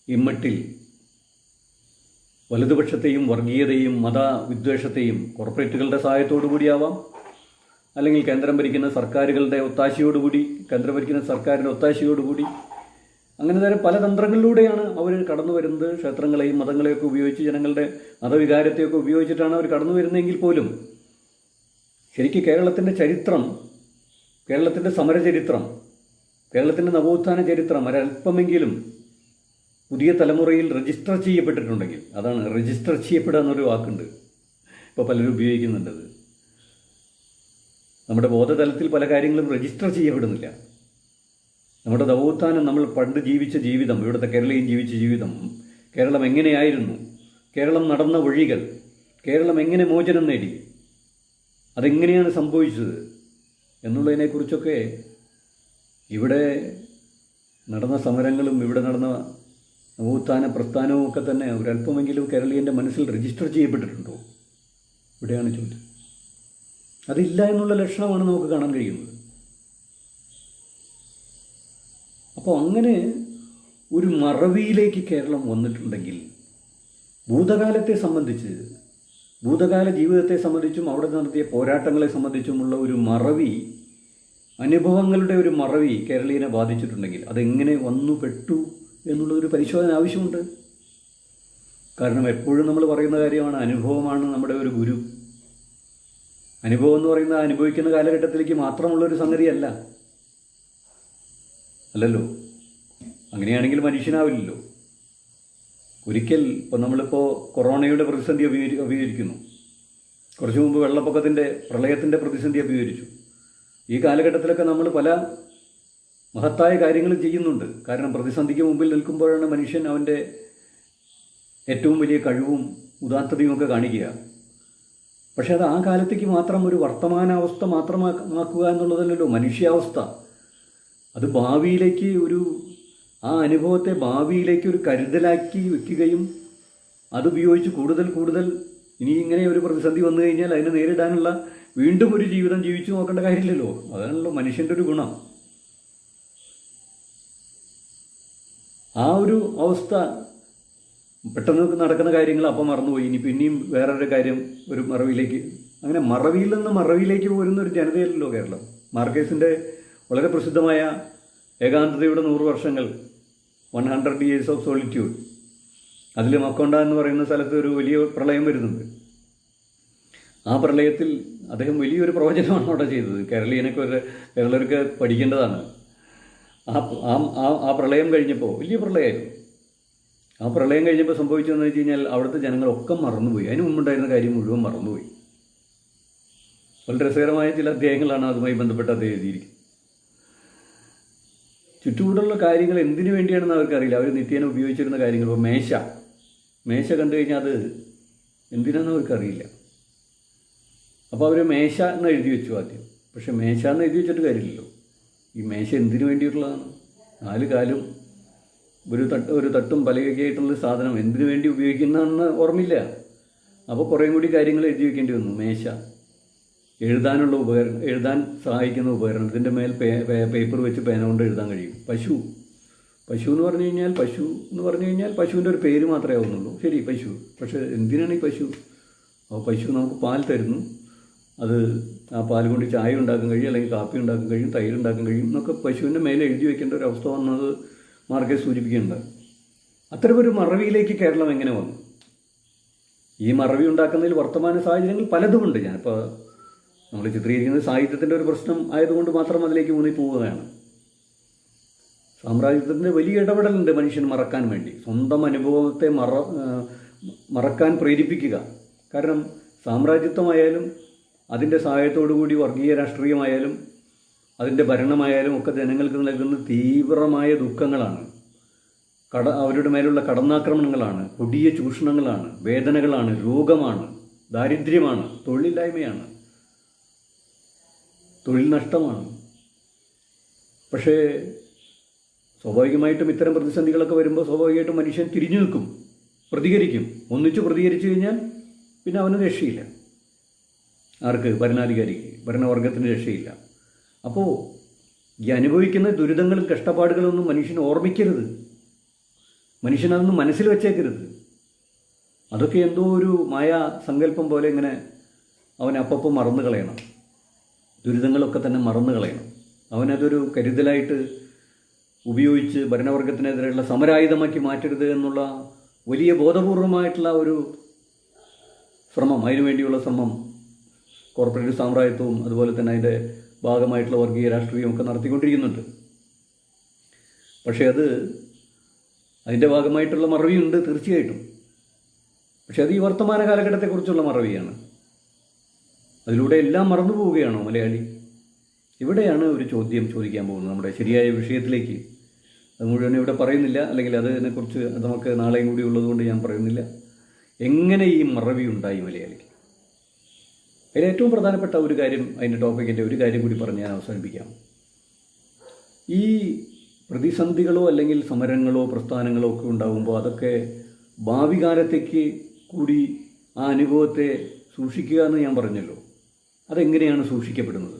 ഇമ്മട്ടിൽ വലതുപക്ഷത്തെയും വർഗീയതയും മതവിദ്വേഷത്തെയും കോർപ്പറേറ്റുകളുടെ സഹായത്തോടു കൂടിയാവാം, അല്ലെങ്കിൽ കേന്ദ്രം ഭരിക്കുന്ന സർക്കാരുകളുടെ ഒത്താശയോടുകൂടി, കേന്ദ്രം ഭരിക്കുന്ന സർക്കാരിൻ്റെ ഒത്താശയോടുകൂടി, അങ്ങനെ തന്നെ പല തന്ത്രങ്ങളിലൂടെയാണ് അവർ കടന്നു വരുന്നത്. ക്ഷേത്രങ്ങളെയും മതങ്ങളെയൊക്കെ ഉപയോഗിച്ച് ജനങ്ങളുടെ മതവികാരത്തെയൊക്കെ ഉപയോഗിച്ചിട്ടാണ് അവർ കടന്നു വരുന്നതെങ്കിൽ പോലും ശരിക്കും കേരളത്തിൻ്റെ ചരിത്രം, കേരളത്തിൻ്റെ സമരചരിത്രം, കേരളത്തിൻ്റെ നവോത്ഥാന ചരിത്രം ഒരല്പമെങ്കിലും പുതിയ തലമുറയിൽ രജിസ്റ്റർ ചെയ്യപ്പെട്ടിട്ടുണ്ടെങ്കിൽ, അതാണ് രജിസ്റ്റർ ചെയ്യപ്പെടുക എന്നൊരു വാക്കുണ്ട് ഇപ്പോൾ പലരും ഉപയോഗിക്കുന്നുണ്ടത്. നമ്മുടെ ബോധതലത്തിൽ പല കാര്യങ്ങളും രജിസ്റ്റർ ചെയ്യപ്പെടുന്നില്ല. നമ്മുടെ നവോത്ഥാനം, നമ്മൾ പണ്ട് ജീവിച്ച ജീവിതം, ഇവിടുത്തെ കേരളീയൻ ജീവിച്ച ജീവിതം, കേരളം എങ്ങനെയായിരുന്നു, കേരളം നടന്ന വഴികൾ, കേരളം എങ്ങനെ മോചനം നേടി, അതെങ്ങനെയാണ് സംഭവിച്ചത് എന്നുള്ളതിനെക്കുറിച്ചൊക്കെ ഇവിടെ നടന്ന സമരങ്ങളും ഇവിടെ നടന്ന നവോത്ഥാന പ്രസ്ഥാനവും ഒക്കെ തന്നെ ഒരല്പമെങ്കിലും കേരളീയൻ്റെ മനസ്സിൽ രജിസ്റ്റർ ചെയ്യപ്പെട്ടിട്ടുണ്ടോ? ഇവിടെയാണ് ചോദ്യം. അതില്ല എന്നുള്ള ലക്ഷണമാണ് നമുക്ക് കാണാൻ കഴിയുന്നത്. അപ്പോൾ അങ്ങനെ ഒരു മറവിയിലേക്ക് കേരളം വന്നിട്ടുണ്ടെങ്കിൽ ഭൂതകാലത്തെ സംബന്ധിച്ച്, ഭൂതകാല ജീവിതത്തെ സംബന്ധിച്ചും അവിടെ നടത്തിയ പോരാട്ടങ്ങളെ സംബന്ധിച്ചുമുള്ള ഒരു മറവി, അനുഭവങ്ങളുടെ ഒരു മറവി കേരളീയനെ ബാധിച്ചിട്ടുണ്ടെങ്കിൽ അതെങ്ങനെ വന്നുപെട്ടു എന്നുള്ളൊരു പരിശോധന ആവശ്യമുണ്ട്. കാരണം എപ്പോഴും നമ്മൾ പറയുന്ന കാര്യമാണ്, അനുഭവമാണ് നമ്മുടെ ഒരു ഗുരു. അനുഭവം എന്ന് പറയുന്നത് അനുഭവിക്കുന്ന കാലഘട്ടത്തിലേക്ക് മാത്രമുള്ളൊരു സംഗതിയല്ല, അല്ലല്ലോ. അങ്ങനെയാണെങ്കിൽ മനുഷ്യനാവില്ലല്ലോ. ഒരിക്കൽ ഇപ്പം നമ്മളിപ്പോൾ കൊറോണയുടെ പ്രതിസന്ധി അഭിമുഖീകരിക്കുന്നു, കുറച്ചു മുമ്പ് വെള്ളപ്പൊക്കത്തിൻ്റെ പ്രളയത്തിൻ്റെ പ്രതിസന്ധി അഭിമുഖീകരിച്ചു. ഈ കാലഘട്ടത്തിലൊക്കെ നമ്മൾ പല മഹത്തായ കാര്യങ്ങൾ ചെയ്യുന്നുണ്ട്. കാരണം പ്രതിസന്ധിക്ക് മുമ്പിൽ നിൽക്കുമ്പോഴാണ് മനുഷ്യൻ അവൻ്റെ ഏറ്റവും വലിയ കഴിവും ഉദാത്തതയും ഒക്കെ കാണിക്കുക. പക്ഷെ അത് ആ കാലത്തേക്ക് മാത്രം ഒരു വർത്തമാനാവസ്ഥ മാത്രമാക്കുക എന്നുള്ളതല്ലല്ലോ മനുഷ്യാവസ്ഥ. അത് ഭാവിയിലേക്ക് ആ അനുഭവത്തെ ഭാവിയിലേക്ക് ഒരു കരുതലാക്കി വെക്കുകയും അതുപയോഗിച്ച് കൂടുതൽ ഇനി ഇങ്ങനെ ഒരു പ്രതിസന്ധി വന്നു കഴിഞ്ഞാൽ അതിനെ നേരിടാനുള്ള വീണ്ടും ഒരു ജീവിതം ജീവിച്ചു നോക്കേണ്ട കാര്യമില്ലല്ലോ. അതാണല്ലോ മനുഷ്യൻ്റെ ഒരു ഗുണം. ആ ഒരു അവസ്ഥ പെട്ടെന്ന് നടക്കുന്ന കാര്യങ്ങൾ അപ്പം മറന്നുപോയി. ഇനി പിന്നെയും വേറൊരു കാര്യം ഒരു മറവിയിലേക്ക്, അങ്ങനെ മറവിയിൽ നിന്ന് മറവിയിലേക്ക് പോരുന്ന ഒരു ജനതയല്ലല്ലോ കേരളം. മാർക്കേസിൻ്റെ വളരെ പ്രസിദ്ധമായ ഏകാന്തതയുടെ 100 വർഷങ്ങൾ, 100 years of solitude, അതിൽ മക്കൊണ്ട എന്ന് പറയുന്ന സ്ഥലത്ത് ഒരു വലിയ പ്രളയം വരുന്നുണ്ട്. ആ പ്രളയത്തിൽ അദ്ദേഹം വലിയൊരു പ്രവചനമാണ് അവിടെ ചെയ്തത്. കേരളീയർക്ക് പഠിക്കേണ്ടതാണ്. ആ പ്രളയം കഴിഞ്ഞപ്പോൾ, വലിയ പ്രളയമായിരുന്നു. ആ പ്രളയം കഴിഞ്ഞപ്പോൾ സംഭവിച്ചതെന്ന് വെച്ച് കഴിഞ്ഞാൽ അവിടുത്തെ ജനങ്ങളൊക്കെ മറന്നുപോയി. അതിന് മുമ്പുണ്ടായിരുന്ന കാര്യം മുഴുവൻ മറന്നുപോയി. വളരെ രസകരമായ ചില അധ്യായങ്ങളാണ് അതുമായി ബന്ധപ്പെട്ട് അദ്ദേഹം എഴുതിയിരിക്കുന്നത്. ചുറ്റുകൂടുള്ള കാര്യങ്ങൾ എന്തിനു വേണ്ടിയാണെന്ന് അവർക്കറിയില്ല. അവർ നിത്യേന ഉപയോഗിച്ചിരുന്ന കാര്യങ്ങൾ, ഇപ്പോൾ മേശ കണ്ടു കഴിഞ്ഞാൽ അത് എന്തിനാണെന്ന് അവർക്കറിയില്ല. അപ്പോൾ അവർ മേശ എന്ന് എഴുതി വെച്ചു ആദ്യം. പക്ഷെ മേശ എന്ന് എഴുതി വെച്ചിട്ട് കാര്യമില്ലല്ലോ. ഈ മേശ എന്തിനു വേണ്ടിയിട്ടുള്ളതാണ്? 4 കാലും ഒരു തട്ടും പലകയൊക്കെ ആയിട്ടുള്ള സാധനം എന്തിനു വേണ്ടി ഉപയോഗിക്കുന്നതാണെന്ന് ഓർമ്മയില്ല. അപ്പോൾ കുറേ കൂടി കാര്യങ്ങൾ എഴുതി വെക്കേണ്ടി വന്നു. മേശ, എഴുതാനുള്ള ഉപകരണം, എഴുതാൻ സഹായിക്കുന്ന ഉപകരണം, ഇതിൻ്റെ മേൽ പേപ്പർ വെച്ച് പേന കൊണ്ട് എഴുതാൻ കഴിയും. പശു എന്ന് പറഞ്ഞു കഴിഞ്ഞാൽ പശുവിൻ്റെ ഒരു പേര് മാത്രമേ ആവുന്നുള്ളൂ. ശരി, പശു. പക്ഷേ എന്തിനാണ് ഈ പശു? അപ്പോൾ പശു നമുക്ക് പാൽ തരുന്നു. അത് ആ പാൽ കൊണ്ട് ചായ ഉണ്ടാക്കാൻ കഴിയും, അല്ലെങ്കിൽ കാപ്പി ഉണ്ടാക്കാൻ കഴിയും, തൈര് ഉണ്ടാക്കാൻ കഴിയും എന്നൊക്കെ പശുവിൻ്റെ മേലെ എഴുതി വെക്കേണ്ട ഒരു അവസ്ഥ വന്നത് മാർക്കേസ് സൂചിപ്പിക്കുന്നുണ്ട്. അത്തരമൊരു മറവിയിലേക്ക് കേരളം എങ്ങനെ വന്നു? ഈ മറവി ഉണ്ടാക്കുന്നതിൽ വർത്തമാന സാഹചര്യങ്ങൾ പലതുമുണ്ട്. ഞാനിപ്പോൾ നമ്മൾ ചിത്രീകരിക്കുന്നത് സാഹിത്യത്തിൻ്റെ ഒരു പ്രശ്നം ആയതുകൊണ്ട് മാത്രം അതിലേക്ക് ഊന്നി പോവുകയാണ്. സാമ്രാജ്യത്തിൻ്റെ വലിയ ഇടപെടലുണ്ട് മനുഷ്യൻ മറക്കാൻ വേണ്ടി. സ്വന്തം അനുഭവത്തെ മറക്കാൻ പ്രേരിപ്പിക്കുക. കാരണം സാമ്രാജ്യത്വമായാലും അതിൻ്റെ സഹായത്തോടുകൂടി വർഗീയ രാഷ്ട്രീയമായാലും അതിൻ്റെ ഭരണമായാലും ഒക്കെ ജനങ്ങൾക്ക് നൽകുന്ന തീവ്രമായ ദുഃഖങ്ങളാണ്. അവരുടെ മേലുള്ള കടന്നാക്രമണങ്ങളാണ്, കൊടിയ ചൂഷണങ്ങളാണ്, വേദനകളാണ്, രോഗമാണ്, ദാരിദ്ര്യമാണ്, തൊഴിലില്ലായ്മയാണ്, തൊഴിൽ നഷ്ടമാണ്. പക്ഷേ സ്വാഭാവികമായിട്ടും ഇത്തരം പ്രതിസന്ധികളൊക്കെ വരുമ്പോൾ സ്വാഭാവികമായിട്ടും മനുഷ്യൻ തിരിഞ്ഞു നിൽക്കും, പ്രതികരിക്കും. ഒന്നിച്ചു പ്രതികരിച്ചു കഴിഞ്ഞാൽ പിന്നെ അവന് രക്ഷയില്ല. ആർക്ക്? ഭരണാധികാരിക്ക്, ഭരണവർഗത്തിന് രക്ഷയില്ല. അപ്പോൾ ഈ അനുഭവിക്കുന്ന ദുരിതങ്ങളും കഷ്ടപ്പാടുകളൊന്നും മനുഷ്യൻ ഓർമ്മിക്കരുത്. മനുഷ്യനതൊന്നും മനസ്സിൽ വെച്ചേക്കരുത്. അതൊക്കെ എന്തോ ഒരു മായാ സങ്കല്പം പോലെ ഇങ്ങനെ അവൻ അപ്പം മറന്നു കളയണം. ദുരിതങ്ങളൊക്കെ തന്നെ മറന്നു കളയണം. അവനതൊരു കരുതലായിട്ട് ഉപയോഗിച്ച് ഭരണവർഗത്തിനെതിരെയുള്ള സമരായുധമാക്കി മാറ്റരുത് എന്നുള്ള വലിയ ബോധപൂർവമായിട്ടുള്ള ഒരു ശ്രമം, അതിനുവേണ്ടിയുള്ള ശ്രമം കോർപ്പറേറ്റ് സാമ്രാജ്യത്വവും അതുപോലെ തന്നെ അതിൻ്റെ ഭാഗമായിട്ടുള്ള വർഗീയ രാഷ്ട്രീയമൊക്കെ നടത്തിക്കൊണ്ടിരിക്കുന്നുണ്ട്. പക്ഷേ അതിൻ്റെ ഭാഗമായിട്ടുള്ള മറവിയുണ്ട് തീർച്ചയായിട്ടും. പക്ഷെ അത് ഈ വർത്തമാന കാലഘട്ടത്തെക്കുറിച്ചുള്ള മറവിയാണ്. അതിലൂടെ എല്ലാം മറന്നു പോവുകയാണോ മലയാളി? ഇവിടെയാണ് ഒരു ചോദ്യം ചോദിക്കാൻ പോകുന്നത്, നമ്മുടെ ശരിയായ വിഷയത്തിലേക്ക്. അത് മുഴുവൻ ഇവിടെ പറയുന്നില്ല, അല്ലെങ്കിൽ അതിനെക്കുറിച്ച് നമുക്ക് നാളെയും കൂടി ഉള്ളതുകൊണ്ട് ഞാൻ പറയുന്നില്ല. എങ്ങനെ ഈ മറവി ഉണ്ടായി മലയാളിക്ക്? അതിൽ ഏറ്റവും പ്രധാനപ്പെട്ട ഒരു കാര്യം, അതിൻ്റെ ടോപ്പിക്കിൻ്റെ ഒരു കാര്യം കൂടി പറഞ്ഞ് ഞാൻ അവസാനിപ്പിക്കാം. ഈ പ്രതിസന്ധികളോ അല്ലെങ്കിൽ സമരങ്ങളോ പ്രസ്ഥാനങ്ങളോ ഒക്കെ ഉണ്ടാകുമ്പോൾ അതൊക്കെ ഭാവി കാലത്തേക്ക് കൂടി ആ അനുഭവത്തെ സൂക്ഷിക്കുക എന്ന് ഞാൻ പറഞ്ഞല്ലോ. അതെങ്ങനെയാണ് സൂക്ഷിക്കപ്പെടുന്നത്?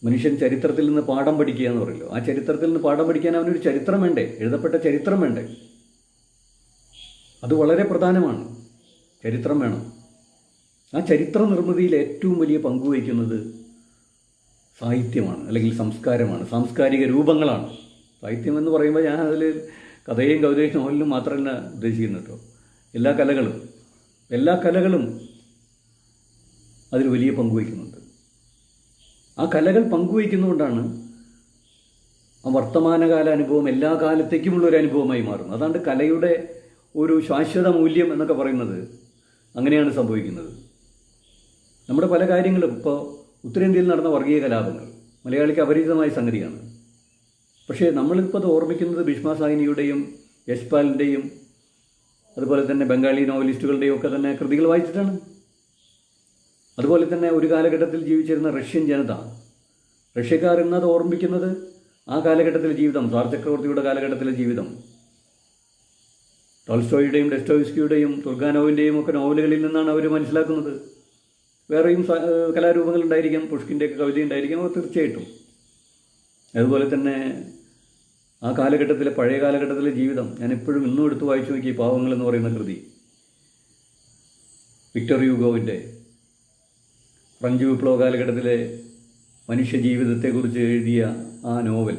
മനുഷ്യൻ ചരിത്രത്തിൽ നിന്ന് പാഠം പഠിക്കുക എന്ന് പറയല്ലോ. ആ ചരിത്രത്തിൽ നിന്ന് പാഠം പഠിക്കാൻ അവനൊരു ചരിത്രം വേണ്ടേ? എഴുതപ്പെട്ട ചരിത്രം വേണ്ടേ? അത് വളരെ പ്രധാനമാണ്. ചരിത്രം വേണം. ആ ചരിത്ര നിർമ്മിതിയിൽ ഏറ്റവും വലിയ പങ്കുവഹിക്കുന്നത് സാഹിത്യമാണ്, അല്ലെങ്കിൽ സംസ്കാരമാണ്, സാംസ്കാരിക രൂപങ്ങളാണ്. സാഹിത്യം എന്ന് പറയുമ്പോൾ ഞാൻ അതിൽ കഥയും കവിതയും നോവലിനും മാത്രമല്ല ഉദ്ദേശിക്കുന്നത് കേട്ടോ. എല്ലാ കലകളും അതിൽ വലിയ പങ്കുവഹിക്കുന്നുണ്ട്. ആ കലകൾ പങ്കുവയ്ക്കുന്നതുകൊണ്ടാണ് ആ വർത്തമാനകാല അനുഭവം എല്ലാ കാലത്തേക്കുമുള്ളൊരു അനുഭവമായി മാറുന്നത്. അതാണ്ട് കലയുടെ ഒരു ശാശ്വത മൂല്യം എന്നൊക്കെ പറയുന്നത് അങ്ങനെയാണ് സംഭവിക്കുന്നത്. നമ്മുടെ പല കാര്യങ്ങളും, ഇപ്പോൾ ഉത്തരേന്ത്യയിൽ നടന്ന വർഗീയ കലാപങ്ങൾ മലയാളിക്ക് അപരിചിതമായ സംഗതിയാണ്. പക്ഷേ നമ്മളിപ്പോൾ അത് ഓർമ്മിക്കുന്നത് ഭീഷ്മ സാഹിനിയുടെയും യശ്പാലിൻ്റെയും അതുപോലെ തന്നെ ബംഗാളി നോവലിസ്റ്റുകളുടെയും ഒക്കെ തന്നെ കൃതികൾ വായിച്ചിട്ടാണ്. അതുപോലെ തന്നെ ഒരു കാലഘട്ടത്തിൽ ജീവിച്ചിരുന്ന റഷ്യൻ ജനത, റഷ്യക്കാർ എന്നത് ഓർമ്മിക്കുന്നത് ആ കാലഘട്ടത്തിലെ ജീവിതം, സാർ ചക്രവർത്തിയുടെ കാലഘട്ടത്തിലെ ജീവിതം, ടോൾസ്റ്റോയുടെയും ഡെസ്റ്റോവ്സ്കിയുടെയും തുർഗാനോവിൻ്റെയും ഒക്കെ നോവലുകളിൽ നിന്നാണ് അവർ മനസ്സിലാക്കുന്നത്. വേറെയും കലാരൂപങ്ങൾ ഉണ്ടായിരിക്കാം, പുഷ്കിൻ്റെയൊക്കെ കവിത ഉണ്ടായിരിക്കാം, അത് തീർച്ചയായിട്ടും. അതുപോലെ തന്നെ ആ കാലഘട്ടത്തിലെ പഴയ കാലഘട്ടത്തിലെ ജീവിതം ഞാൻ എപ്പോഴും ഇന്നും എടുത്ത് വായിച്ചു നോക്കി. പാവങ്ങൾ എന്ന് പറയുന്ന കൃതി, വിക്ടർ ഹ്യൂഗോവിൻ്റെ ഫ്രഞ്ച് വിപ്ലവ കാലഘട്ടത്തിലെ മനുഷ്യ ജീവിതത്തെക്കുറിച്ച് എഴുതിയ ആ നോവൽ,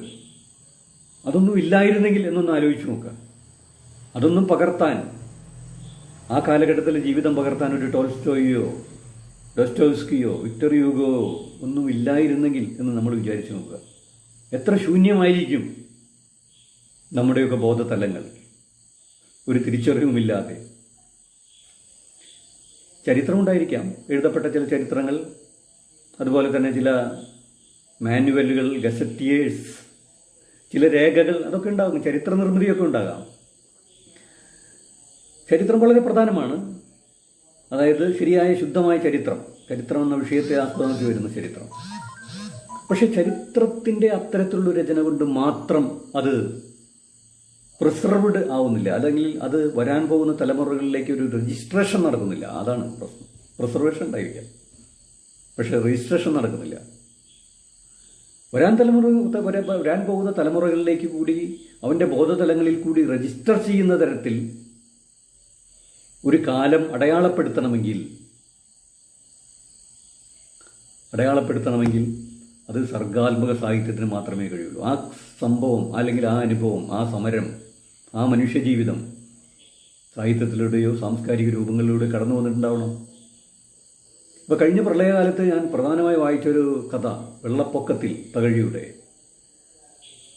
അതൊന്നും ഇല്ലായിരുന്നെങ്കിൽ എന്നൊന്ന് ആലോചിച്ച് നോക്കുക. അതൊന്നും പകർത്താൻ, ആ കാലഘട്ടത്തിലെ ജീവിതം പകർത്താൻ ഒരു ടോൾസ്റ്റോയോ ഡോസ്റ്റോവ്സ്കിയോ വിക്ടർ ഹ്യൂഗോ ഒന്നും ഇല്ലായിരുന്നെങ്കിൽ എന്ന് നമ്മൾ വിചാരിച്ചു നോക്കുക. എത്ര ശൂന്യമായിരിക്കും നമ്മുടെയൊക്കെ ബോധതലങ്ങൾ, ഒരു തിരിച്ചറിവുമില്ലാതെ. ചരിത്രമുണ്ടായിരിക്കാം, എഴുതപ്പെട്ട ചില ചരിത്രങ്ങൾ, അതുപോലെ തന്നെ ചില മാനുവലുകൾ, ഗസറ്റിയേഴ്സ്, ചില രേഖകൾ, അതൊക്കെ ഉണ്ടാകും. ചരിത്ര നിർമ്മിതിയൊക്കെ ഉണ്ടാകാം. ചരിത്രം വളരെ പ്രധാനമാണ്. അതായത് ശരിയായ ശുദ്ധമായ ചരിത്രം എന്ന വിഷയത്തെ ആസ്പദമാക്കി വരുന്ന ചരിത്രം. പക്ഷെ ചരിത്രത്തിൻ്റെ അത്തരത്തിലുള്ള രചന കൊണ്ട് മാത്രം അത് പ്രിസർവ്ഡ് ആവുന്നില്ല, അല്ലെങ്കിൽ അത് വരാൻ പോകുന്ന തലമുറകളിലേക്ക് ഒരു രജിസ്ട്രേഷൻ നടക്കുന്നില്ല. അതാണ് പ്രശ്നം. പ്രിസർവേഷൻ ഉണ്ടായിരിക്കാം, പക്ഷെ രജിസ്ട്രേഷൻ നടക്കുന്നില്ല. വരാൻ പോകുന്ന തലമുറകളിലേക്ക് കൂടി അവൻ്റെ ബോധതലങ്ങളിൽ കൂടി രജിസ്റ്റർ ചെയ്യുന്ന തരത്തിൽ ഒരു കാലം അടയാളപ്പെടുത്തണമെങ്കിൽ അത് സർഗാത്മക സാഹിത്യത്തിന് മാത്രമേ കഴിയുള്ളൂ. ആ സംഭവം, അല്ലെങ്കിൽ ആ അനുഭവം, ആ സമരം, ആ മനുഷ്യജീവിതം സാഹിത്യത്തിലൂടെയോ സാംസ്കാരിക രൂപങ്ങളിലൂടെയോ കടന്നു വന്നിട്ടുണ്ടാവണം. ഇപ്പോൾ കഴിഞ്ഞ പ്രളയകാലത്ത് ഞാൻ പ്രധാനമായി വായിച്ചൊരു കഥ വെള്ളപ്പൊക്കത്തിൽ തകഴിയുടെ.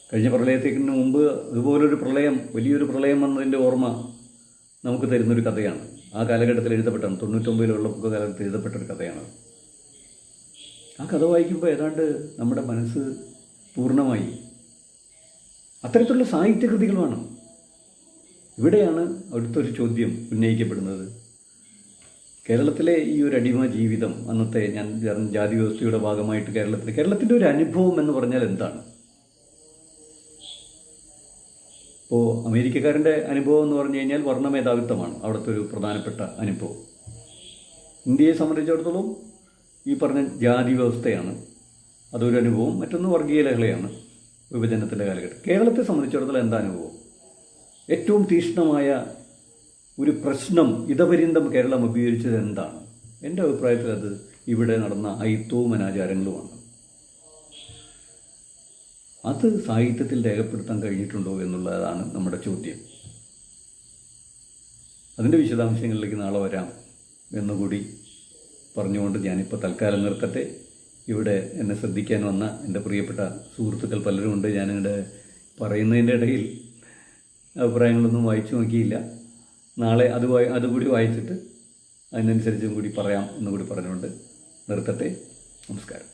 കഴിഞ്ഞ പ്രളയത്തിന് മുമ്പ് ഇതുപോലൊരു പ്രളയം, വലിയൊരു പ്രളയം വന്നതിൻ്റെ ഓർമ്മ നമുക്ക് തരുന്നൊരു കഥയാണ്. ആ കാലഘട്ടത്തിൽ എഴുതപ്പെട്ടാണ്, 99 വെള്ളപ്പൊക്ക കാലത്ത് എഴുതപ്പെട്ടൊരു കഥയാണ്. ആ കഥ വായിക്കുമ്പോൾ ഏതാണ്ട് നമ്മുടെ മനസ്സ് പൂർണ്ണമായി. അത്തരത്തിലുള്ള സാഹിത്യകൃതികൾ വേണം. ഇവിടെയാണ് അടുത്തൊരു ചോദ്യം ഉന്നയിക്കപ്പെടുന്നത്. കേരളത്തിലെ ഈ ഒരു അടിമ ജീവിതം, അന്നത്തെ ഞാൻ ജാതി വ്യവസ്ഥയുടെ ഭാഗമായിട്ട് കേരളത്തിൻ്റെ ഒരു അനുഭവം എന്ന് പറഞ്ഞാൽ എന്താണ്? ഇപ്പോൾ അമേരിക്കക്കാരൻ്റെ അനുഭവം എന്ന് പറഞ്ഞു കഴിഞ്ഞാൽ വർണ്ണമേധാവിത്വമാണ് അവിടുത്തെ ഒരു പ്രധാനപ്പെട്ട അനുഭവം. ഇന്ത്യയെ സംബന്ധിച്ചിടത്തോളം ഈ പറഞ്ഞ ജാതി വ്യവസ്ഥയാണ് അതൊരു അനുഭവം. മറ്റൊന്ന് വർഗീയ ലഹളയാണ്, വിഭജനത്തിൻ്റെ കാലഘട്ടം. കേരളത്തെ സംബന്ധിച്ചിടത്തോളം എന്താ അനുഭവം? ഏറ്റവും തീക്ഷ്ണമായ ഒരു പ്രശ്നം ഇതപര്യന്തം കേരളം അഭിമുഖീകരിച്ചത് എന്താണ്? എൻ്റെ അഭിപ്രായത്തിൽ അത് ഇവിടെ നടന്ന അയിത്തവും അനാചാരങ്ങളുമാണ്. അത് സാഹിത്യത്തിൽ രേഖപ്പെടുത്താൻ കഴിഞ്ഞിട്ടുണ്ടോ എന്നുള്ളതാണ് നമ്മുടെ ചോദ്യം. അതിൻ്റെ വിശദാംശങ്ങളിലേക്ക് നാളെ വരാം എന്നുകൂടി പറഞ്ഞുകൊണ്ട് ഞാനിപ്പോൾ തൽക്കാലം നിർത്തട്ടെ. ഇവിടെ എന്നെ ശ്രദ്ധിക്കാൻ വന്ന എൻ്റെ പ്രിയപ്പെട്ട സുഹൃത്തുക്കൾ പലരുമുണ്ട്. ഞാനിവിടെ പറയുന്നതിൻ്റെ ഇടയിൽ അഭിപ്രായങ്ങളൊന്നും വായിച്ചു നോക്കിയില്ല. നാളെ അതുകൂടി വായിച്ചിട്ട് അതിനനുസരിച്ചും കൂടി പറയാം എന്നുകൂടി പറഞ്ഞുകൊണ്ട് നിർത്തട്ടെ. നമസ്കാരം.